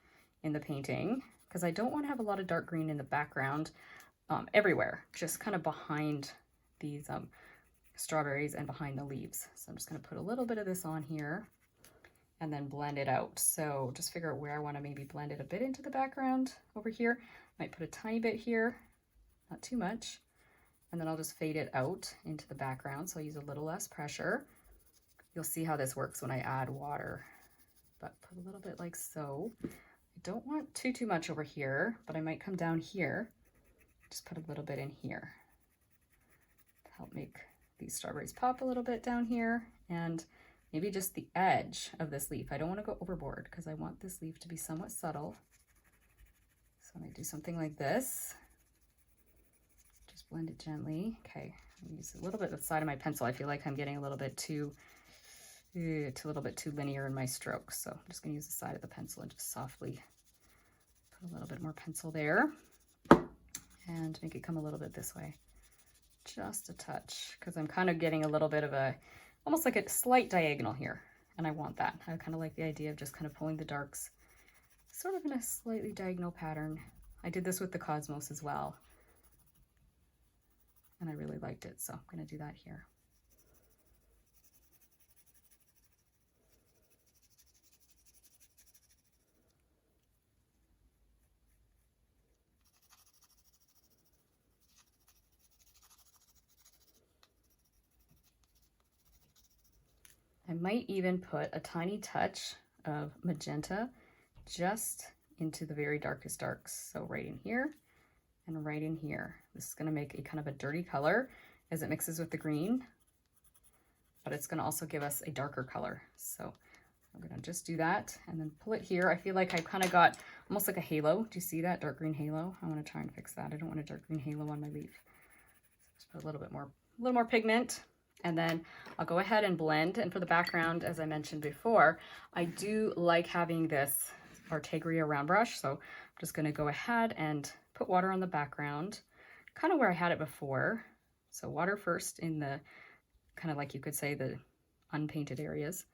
in the painting because I don't want to have a lot of dark green in the background everywhere, just kind of behind these strawberries and behind the leaves. So I'm just going to put a little bit of this on here and then blend it out. So just figure out where I want to maybe blend it a bit into the background over here. Might put a tiny bit here, not too much. And then I'll just fade it out into the background. So I'll use a little less pressure. You'll see how this works when I add water, but put a little bit like so. I don't want too much over here, but I might come down here, just put a little bit in here to help make these strawberries pop a little bit down here, and maybe just the edge of this leaf. I don't want to go overboard because I want this leaf to be somewhat subtle. So I'm going to do something like this. Just blend it gently. Okay, I'm use a little bit of the side of my pencil. I feel like I'm getting a little bit too linear in my strokes. So I'm just going to use the side of the pencil and just softly put a little bit more pencil there and make it come a little bit this way. Just a touch, because I'm kind of getting a little bit of a, almost like a slight diagonal here. And I want that. I kind of like the idea of just kind of pulling the darks sort of in a slightly diagonal pattern. I did this with the Cosmos as well, and I really liked it. So I'm going to do that here. I might even put a tiny touch of magenta just into the very darkest darks. So right in here and right in here. This is going to make a kind of a dirty color as it mixes with the green, but it's going to also give us a darker color. So I'm going to just do that and then pull it here. I feel like I've kind of got almost like a halo. Do you see that dark green halo? I want to try and fix that. I don't want a dark green halo on my leaf. So just put a little more pigment. And then I'll go ahead and blend. And for the background, as I mentioned before, I do like having this Artegria round brush. So I'm just going to go ahead and put water on the background, kind of where I had it before. So water first in the kind of like you could say the unpainted areas.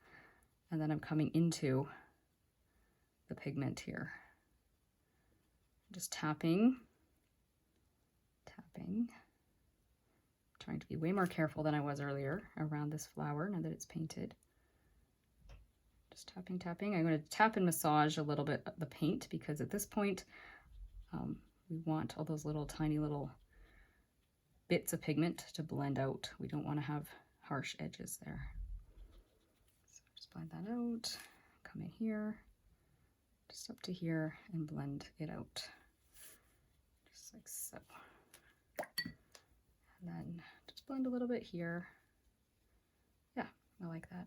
And then I'm coming into the pigment here. Just tapping. Trying to be way more careful than I was earlier around this flower now that it's painted. Just tapping. I'm going to tap and massage a little bit of the paint because at this point we want all those tiny little bits of pigment to blend out. We don't want to have harsh edges there. So just blend that out, come in here, just up to here and blend it out. Just like so. And then just blend a little bit here. Yeah, I like that.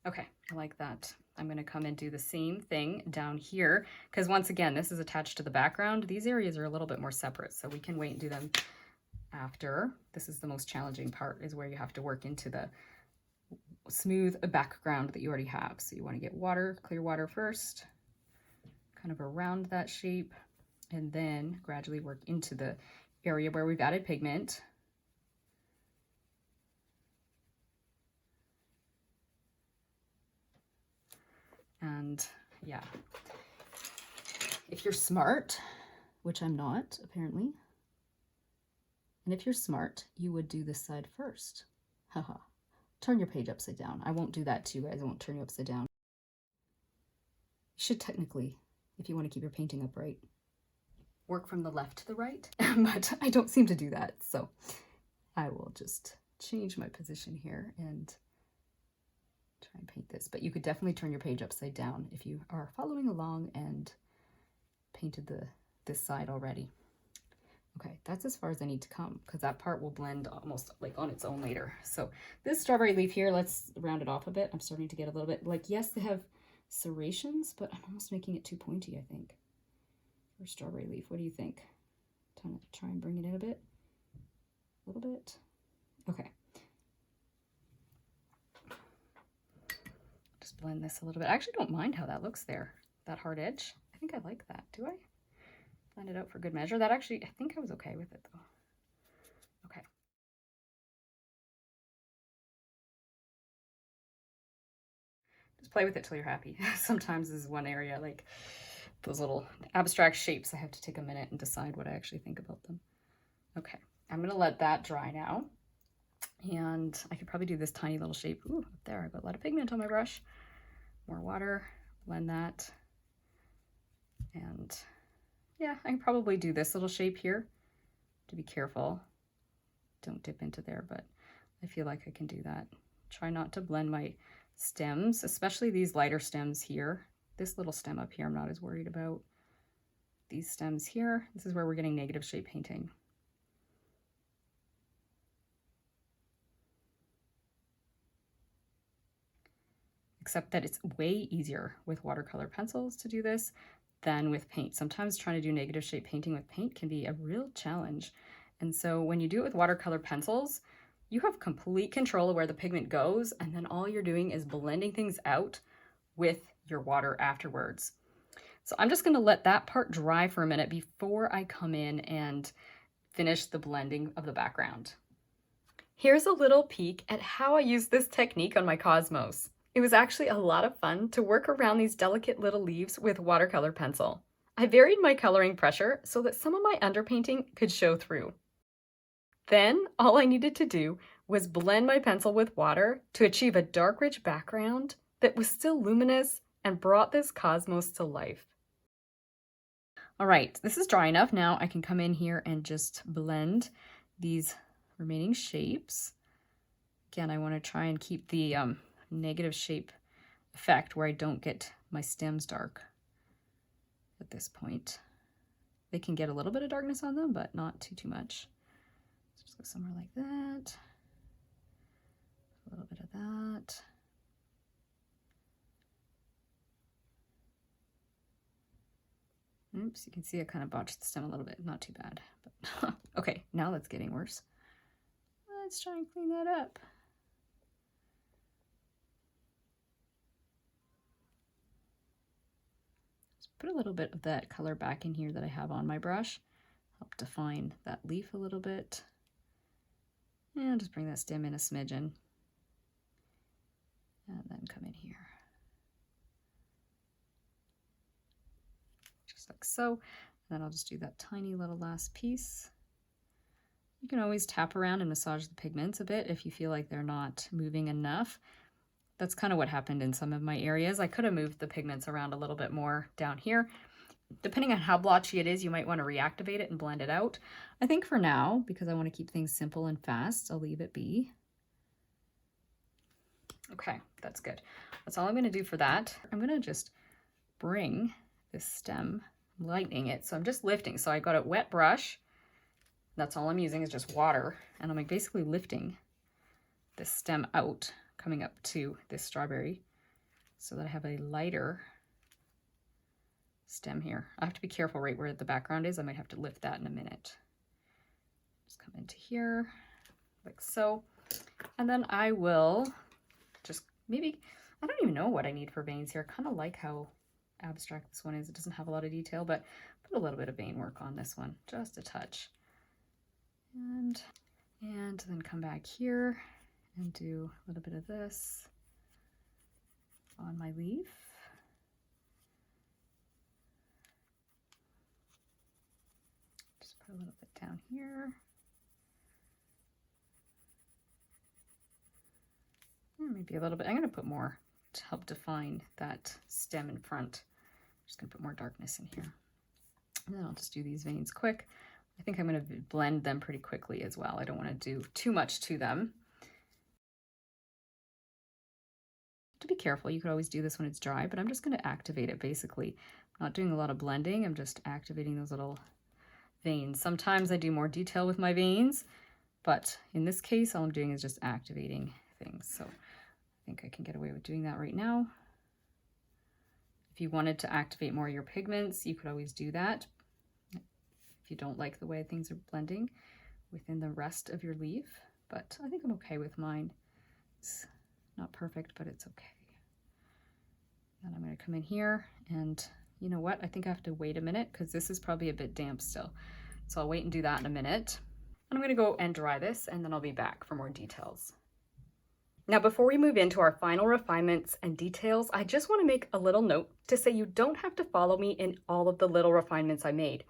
Okay, I like that. I'm going to come and do the same thing down here because once again, this is attached to the background. These areas are a little bit more separate, so we can wait and do them after. This is the most challenging part, is where you have to work into the smooth background that you already have. So you want to get water, clear water first, kind of around that shape, and then gradually work into the area where we've added pigment. And yeah, if you're smart, which I'm not apparently, and if you're smart, you would do this side first. Haha. Turn your page upside down. I won't do that to you guys. I won't turn you upside down. You should technically, if you want to keep your painting upright, work from the left to the right, but I don't seem to do that. So I will just change my position here and try and paint this. But you could definitely turn your page upside down if you are following along and painted this side already. Okay, that's as far as I need to come because that part will blend almost like on its own later. So this strawberry leaf here, let's round it off a bit. I'm starting to get a little bit like, yes, they have serrations, but I'm almost making it too pointy, I think. For strawberry leaf, what do you think? Try and bring it in a bit? A little bit? Okay. Just blend this a little bit. I actually don't mind how that looks there, that hard edge. I think I like that. Do I? Blend it out for good measure. That actually, I think I was okay with it though. Okay. Just play with it till you're happy. Sometimes this is one area, like those little abstract shapes, I have to take a minute and decide what I actually think about them. Okay, I'm going to let that dry now. And I could probably do this tiny little shape. Ooh, up there, I've got a lot of pigment on my brush. More water, blend that. And yeah, I can probably do this little shape here to be careful. don't dip into there, but I feel like I can do that. Try not to blend my stems, especially these lighter stems here. This little stem up here I'm not as worried about. These stems here, this is where we're getting negative shape painting. Except that it's way easier with watercolor pencils to do this than with paint. Sometimes trying to do negative shape painting with paint can be a real challenge. And so when you do it with watercolor pencils, you have complete control of where the pigment goes, and then all you're doing is blending things out with your water afterwards. So I'm just gonna let that part dry for a minute before I come in and finish the blending of the background. Here's a little peek at how I use this technique on my cosmos. It was actually a lot of fun to work around these delicate little leaves with watercolor pencil. I varied my coloring pressure so that some of my underpainting could show through. Then all I needed to do was blend my pencil with water to achieve a dark, rich background that was still luminous and brought this cosmos to life. All right, this is dry enough. Now I can come in here and just blend these remaining shapes. Again, I want to try and keep the negative shape effect where I don't get my stems dark at this point. They can get a little bit of darkness on them, but not too much. So just go somewhere like that. A little bit of that. Oops, you can see I kind of botched the stem a little bit. Not too bad. But okay, now that's getting worse. Let's try and clean that up. Just put a little bit of that color back in here that I have on my brush. Help define that leaf a little bit. And just bring that stem in a smidgen. And then come in here. Just like so. And then I'll just do that tiny little last piece. You can always tap around and massage the pigments a bit if you feel like they're not moving enough. That's kind of what happened in some of my areas. I could have moved the pigments around a little bit more down here. Depending on how blotchy it is, you might want to reactivate it and blend it out. I think for now, because I want to keep things simple and fast, I'll leave it be. Okay, that's good. That's all I'm going to do for that. I'm going to just bring this stem, lightening it. So I'm just lifting. So I got a wet brush. That's all I'm using is just water. And I'm basically lifting this stem out, coming up to this strawberry so that I have a lighter stem here. I have to be careful right where the background is. I might have to lift that in a minute. Just come into here like so. And then I will just maybe, I don't even know what I need for veins here. I kind of like how abstract this one is. It doesn't have a lot of detail, but put a little bit of vein work on this one, just a touch. And then come back here and do a little bit of this on my leaf. Just put a little bit down here. And maybe a little bit. I'm going to put more to help define that stem in front. I'm just going to put more darkness in here. And then I'll just do these veins quick. I think I'm going to blend them pretty quickly as well. I don't want to do too much to them. To be careful, you could always do this when it's dry, but I'm just going to activate it basically. I'm not doing a lot of blending. I'm just activating those little veins. Sometimes I do more detail with my veins, but in this case, all I'm doing is just activating things. So I think I can get away with doing that right now. If you wanted to activate more of your pigments, you could always do that. If you don't like the way things are blending within the rest of your leaf, but I think I'm okay with mine. It's not perfect, but it's okay. And I'm going to come in here and you know what? I think I have to wait a minute because this is probably a bit damp still. So I'll wait and do that in a minute. And I'm going to go and dry this and then I'll be back for more details. Now, before we move into our final refinements and details, I just want to make a little note to say you don't have to follow me in all of the little refinements I made.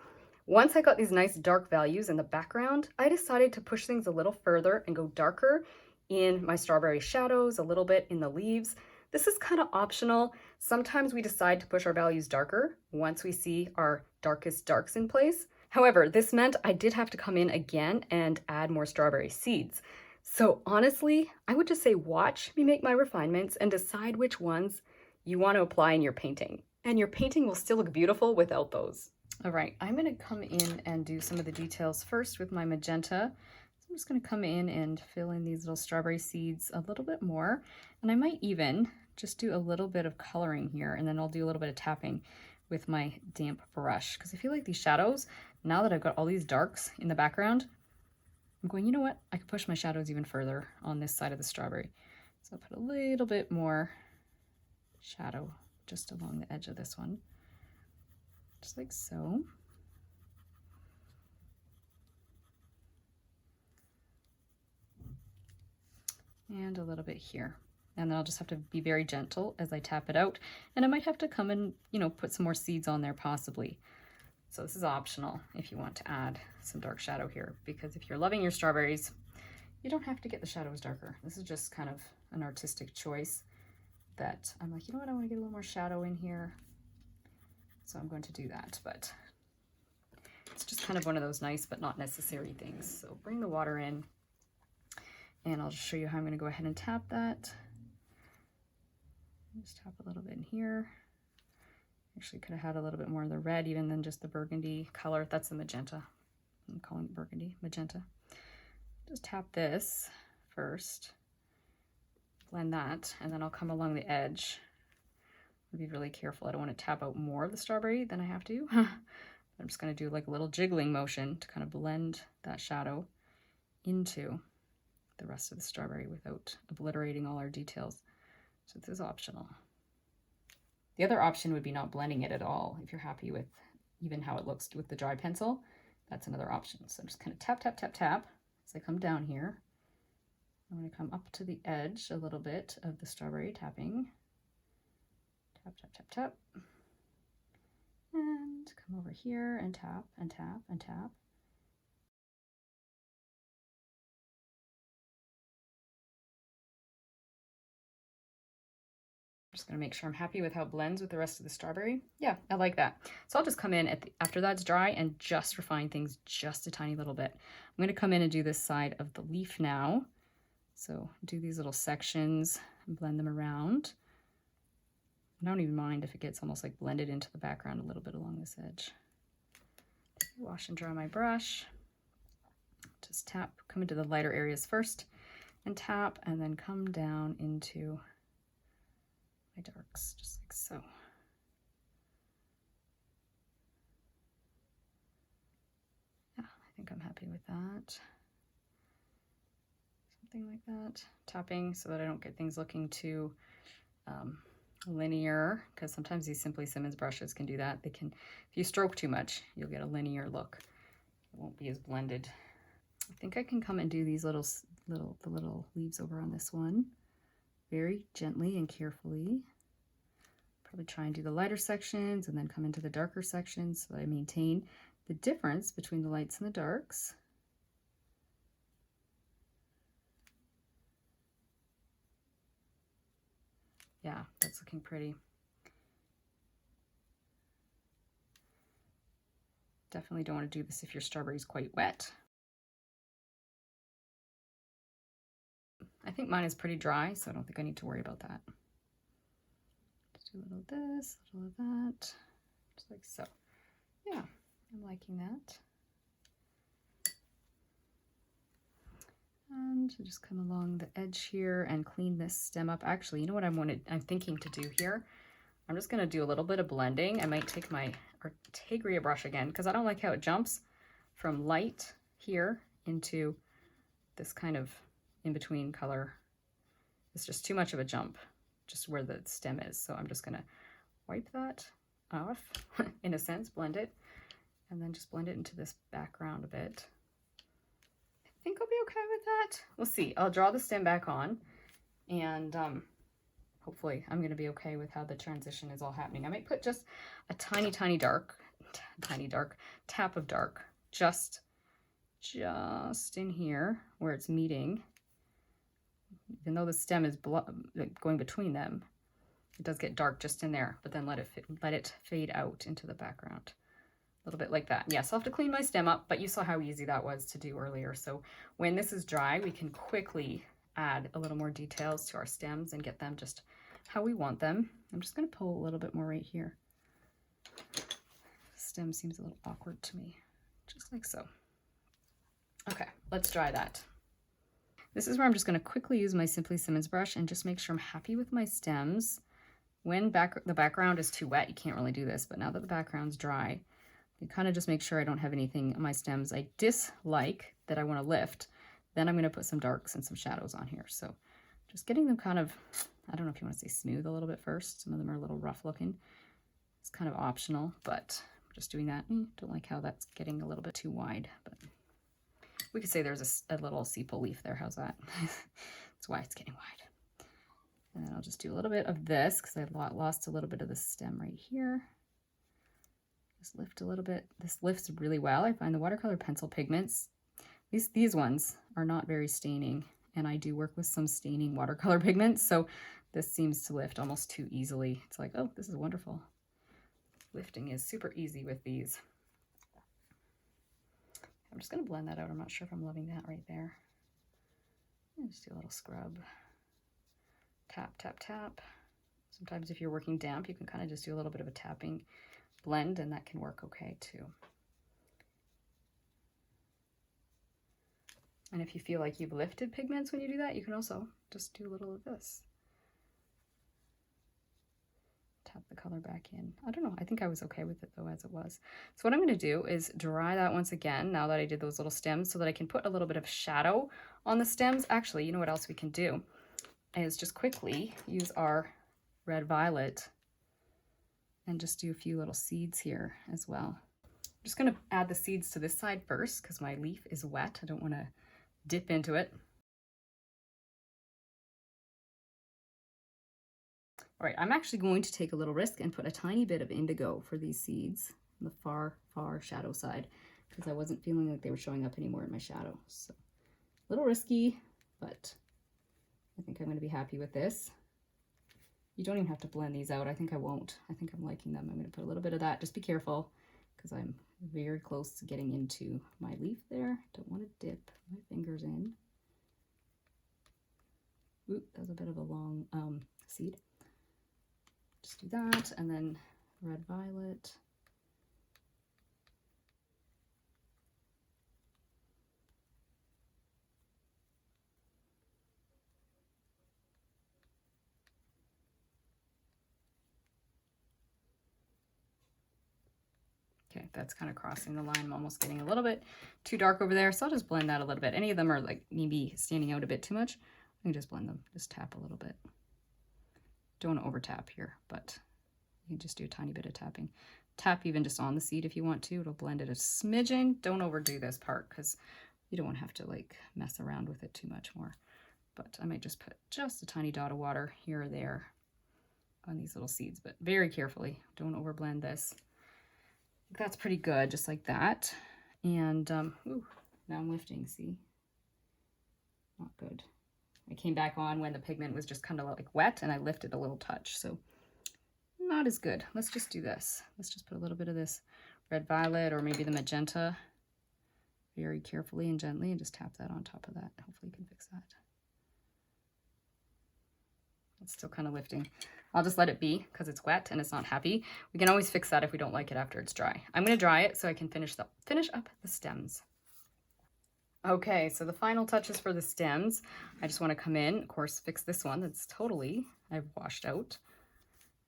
Once I got these nice dark values in the background, I decided to push things a little further and go darker in my strawberry shadows, a little bit in the leaves. This is kind of optional. Sometimes we decide to push our values darker once we see our darkest darks in place. However, this meant I did have to come in again and add more strawberry seeds. So honestly, I would just say watch me make my refinements and decide which ones you want to apply in your painting. And your painting will still look beautiful without those. All right, I'm going to come in and do some of the details first with my magenta. So I'm just going to come in and fill in these little strawberry seeds a little bit more. And I might even just do a little bit of coloring here, and then I'll do a little bit of tapping with my damp brush, because I feel like these shadows, now that I've got all these darks in the background, I'm going, you know what? I can push my shadows even further on this side of the strawberry. So I'll put a little bit more shadow just along the edge of this one, just like so. And a little bit here. And then I'll just have to be very gentle as I tap it out. And I might have to come and, put some more seeds on there possibly. So this is optional if you want to add some dark shadow here, because if you're loving your strawberries, you don't have to get the shadows darker. This is just kind of an artistic choice that I'm like, you know what, I want to get a little more shadow in here. So I'm going to do that, but it's just kind of one of those nice but not necessary things. So bring the water in, and I'll just show you how I'm going to go ahead and tap that. Just tap a little bit in here. Actually could have had a little bit more of the red even than just the burgundy color. That's the magenta. I'm calling it burgundy, magenta. Just tap this first, blend that, and then I'll come along the edge. I'll be really careful. I don't want to tap out more of the strawberry than I have to. I'm just going to do like a little jiggling motion to kind of blend that shadow into the rest of the strawberry without obliterating all our details. So this is optional. The other option would be not blending it at all. If you're happy with even how it looks with the dry pencil, that's another option. So I'm just kind of tap, tap, tap, tap as I come down here. I'm going to come up to the edge a little bit of the strawberry, tapping. Tap, tap, tap, tap. And come over here and tap and tap and tap. I'm just going to make sure I'm happy with how it blends with the rest of the strawberry. Yeah, I like that. So I'll just come in after that's dry and just refine things just a tiny little bit. I'm going to come in and do this side of the leaf now. So do these little sections and blend them around. I don't even mind if it gets almost like blended into the background a little bit along this edge. Wash and dry my brush. Just tap, come into the lighter areas first and tap, and then come down into my darks, just like so. Yeah, I think I'm happy with that. Something like that. Tapping so that I don't get things looking too linear, because sometimes these Simply Simmons brushes can do that. They can, if you stroke too much, you'll get a linear look. It won't be as blended. I think I can come and do these little leaves over on this one very gently and carefully. Probably try and do the lighter sections and then come into the darker sections so that I maintain the difference between the lights and the darks. Yeah, that's looking pretty. Definitely don't want to do this if your strawberry's quite wet. I think mine is pretty dry, so I don't think I need to worry about that. Just do a little of this, a little of that, just like so. Yeah, I'm liking that. And just come along the edge here and clean this stem up. Actually, you know what I'm thinking to do here? I'm just going to do a little bit of blending. I might take my Artegria brush again, because I don't like how it jumps from light here into this kind of in-between color. It's just too much of a jump, just where the stem is. So I'm just going to wipe that off, in a sense, blend it, and then just blend it into this background a bit. I think I'll be okay with that. We'll see. I'll draw the stem back on, and hopefully I'm going to be okay with how the transition is all happening. I might put just a tiny dark tap of dark just in here where it's meeting. Even though the stem is going between them, it does get dark just in there, but then let it fade out into the background. A little bit like that. Yes, I'll have to clean my stem up, but you saw how easy that was to do earlier. So when this is dry, we can quickly add a little more details to our stems and get them just how we want them. I'm just going to pull a little bit more right here. Stem seems a little awkward to me, just like so. Okay, let's dry that. This is where I'm just going to quickly use my Simply Simmons brush and just make sure I'm happy with my stems. When the background is too wet, you can't really do this, but now that the background's dry, you kind of just make sure I don't have anything on my stems I dislike that I want to lift. Then I'm going to put some darks and some shadows on here. So just getting them kind of, I don't know if you want to say smooth a little bit first. Some of them are a little rough looking. It's kind of optional, but I'm just doing that. Don't like how that's getting a little bit too wide, but we could say there's a little sepal leaf there. How's that? That's why it's getting wide. And then I'll just do a little bit of this because I lost a little bit of the stem right here. Just lift a little bit. This lifts really well. I find the watercolor pencil pigments, these ones are not very staining, and I do work with some staining watercolor pigments, so this seems to lift almost too easily. It's like, oh, this is wonderful. Lifting is super easy with these. I'm just going to blend that out. I'm not sure if I'm loving that right there. Just do a little scrub. Tap, tap, tap. Sometimes if you're working damp, you can kind of just do a little bit of a tapping blend, and that can work okay too. And if you feel like you've lifted pigments when you do that, you can also just do a little of this. Tap the color back in. I don't know, I think I was okay with it though as it was. So what I'm going to do is dry that once again now that I did those little stems, so that I can put a little bit of shadow on the stems. Actually, you know what else we can do is just quickly use our red violet and just do a few little seeds here as well. I'm just going to add the seeds to this side first because my leaf is wet. I don't want to dip into it. All right, I'm actually going to take a little risk and put a tiny bit of indigo for these seeds on the far, far shadow side because I wasn't feeling like they were showing up anymore in my shadow. So a little risky, but I think I'm going to be happy with this. You don't even have to blend these out. I think I won't. I think I'm liking them. I'm going to put a little bit of that. Just be careful because I'm very close to getting into my leaf there. Don't want to dip my fingers in. Ooh, that was a bit of a long seed. Just do that, and then red violet. Okay, that's kind of crossing the line. I'm almost getting a little bit too dark over there, so I'll just blend that a little bit. Any of them are like maybe standing out a bit too much, I can just blend them. Just tap a little bit. Don't want to over tap here, but you can just do a tiny bit of tapping. Tap even just on the seed if you want to. It'll blend it a smidgen. Don't overdo this part because you don't want to have to like mess around with it too much more. But I might just put just a tiny dot of water here or there on these little seeds, but very carefully. Don't overblend this. That's pretty good, just like that. And ooh, now I'm lifting, see? Not good. I came back on when the pigment was just kind of like wet and I lifted a little touch, so not as good. Let's just do this. Let's just put a little bit of this red violet or maybe the magenta very carefully and gently and just tap that on top of that. Hopefully you can fix that. It's still kind of lifting. I'll just let it be because it's wet and it's not happy. We can always fix that if we don't like it after it's dry. I'm going to dry it so I can finish up the stems. Okay, so the final touches for the stems. I just want to come in, of course, fix this one that's totally, I've washed out.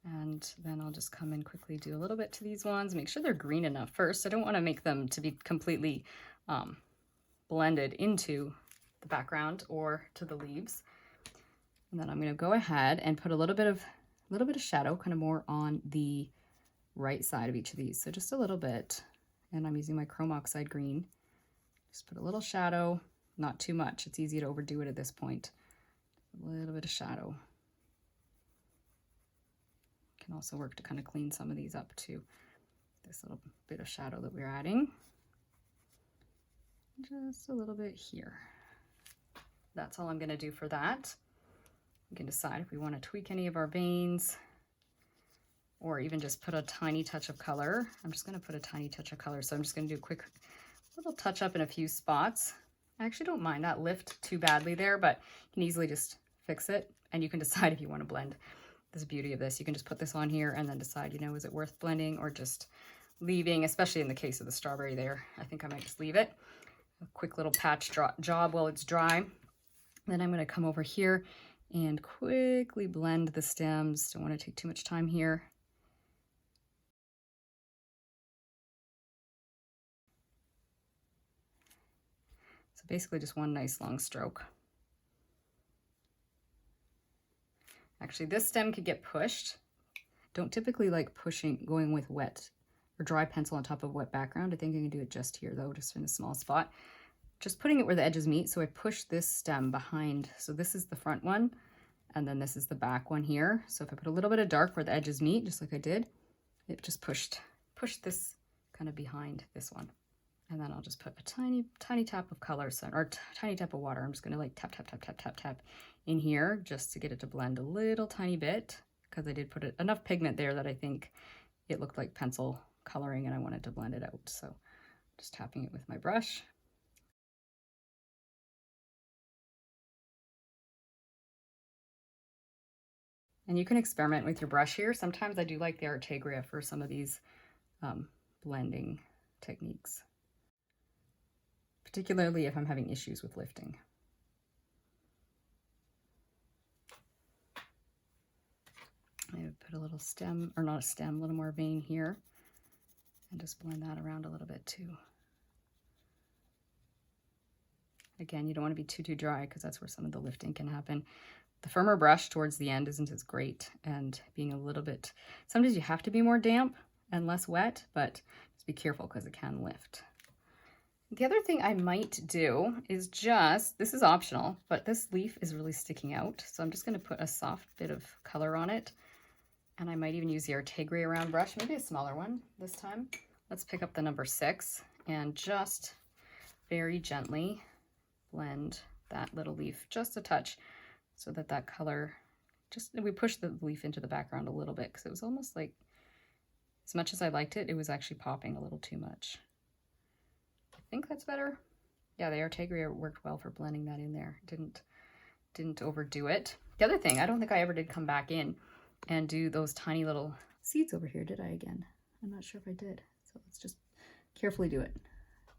And then I'll just come in quickly, do a little bit to these ones, make sure they're green enough first. I don't want to make them to be completely blended into the background or to the leaves. And then I'm going to go ahead and put a little bit of shadow, kind of more on the right side of each of these. So just a little bit, and I'm using my chrome oxide green. Just put a little shadow, not too much. It's easy to overdo it at this point. A little bit of shadow. Can also work to kind of clean some of these up too. This little bit of shadow that we're adding. Just a little bit here. That's all I'm going to do for that. We can decide if we want to tweak any of our veins. or even just put a tiny touch of color. I'm just going to put a tiny touch of color. So I'm just going to do a quick little touch up in a few spots. I actually don't mind that lift too badly there, but you can easily just fix it, and you can decide if you want to blend. This is the beauty of this. You can just put this on here and then decide, you know, is it worth blending or just leaving, especially in the case of the strawberry there. I think I might just leave it. A quick little patch job while it's dry. Then I'm going to come over here and quickly blend the stems. Don't want to take too much time here. So basically just one nice long stroke. Actually, this stem could get pushed. Don't typically like going with wet or dry pencil on top of wet background. I think I can do it just here though, just in a small spot. Just putting it where the edges meet. So I push this stem behind. So this is the front one, and then this is the back one here. So if I put a little bit of dark where the edges meet, just like I did, it just pushed this kind of behind this one. And then I'll just put a tiny tap of color, or tiny tap of water. I'm just gonna like tap, tap, tap, tap, tap, tap in here just to get it to blend a little tiny bit, because I did put enough pigment there that I think it looked like pencil coloring and I wanted to blend it out. So just tapping it with my brush. And you can experiment with your brush here. Sometimes I do like the Artegria for some of these blending techniques, particularly if I'm having issues with lifting. I would put a little stem, or not a stem, a little more vein here, and just blend that around a little bit too. Again, you don't want to be too dry, because that's where some of the lifting can happen. The firmer brush towards the end isn't as great, and being a little bit, sometimes you have to be more damp and less wet, but just be careful because it can lift. The other thing I might do is just, this is optional, but this leaf is really sticking out. So I'm just going to put a soft bit of color on it. And I might even use the Artegria round brush, maybe a smaller one this time. Let's pick up the number 6 and just very gently blend that little leaf just a touch, so that that color, we push the leaf into the background a little bit, because it was almost like, as much as I liked it, it was actually popping a little too much. I think that's better. Yeah, the Artegria worked well for blending that in there. Didn't overdo it. The other thing, I don't think I ever did come back in and do those tiny little seeds over here, did I again? I'm not sure if I did. So let's just carefully do it.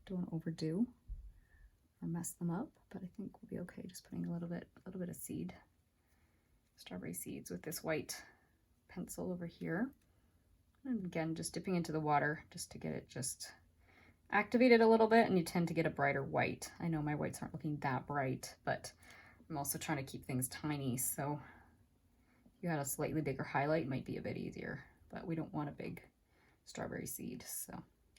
Don't want to overdo or mess them up, but I think we'll be okay just putting a little bit of seed, strawberry seeds with this white pencil over here. And again, just dipping into the water just to get it just activated a little bit, and you tend to get a brighter white. I know my whites aren't looking that bright, but I'm also trying to keep things tiny, so if you had a slightly bigger highlight, it might be a bit easier, but we don't want a big strawberry seed, so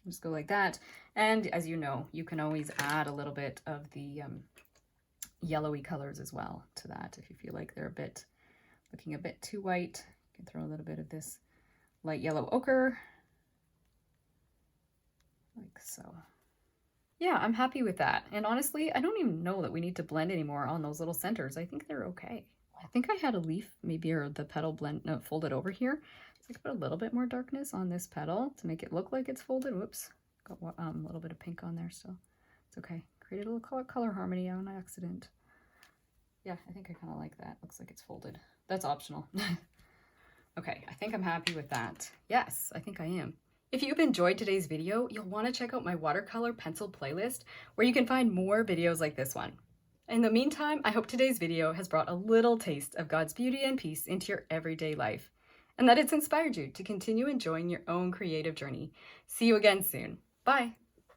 just go like that. And as you know, you can always add a little bit of the yellowy colors as well to that. If you feel like they're looking a bit too white, you can throw a little bit of this light yellow ochre, like so. Yeah, I'm happy with that. And honestly, I don't even know that we need to blend anymore on those little centers. I think they're okay. I think I had a leaf maybe, or the petal folded over here. So I could put a little bit more darkness on this petal to make it look like it's folded. Whoops, got a little bit of pink on there, so it's okay. Created a little color harmony on accident. Yeah, I think I kind of like that. Looks like it's folded. That's optional. Okay, I think I'm happy with that. Yes, I think I am. If you've enjoyed today's video, you'll want to check out my watercolor pencil playlist, where you can find more videos like this one. In the meantime, I hope today's video has brought a little taste of God's beauty and peace into your everyday life, and that it's inspired you to continue enjoying your own creative journey. See you again soon. Bye.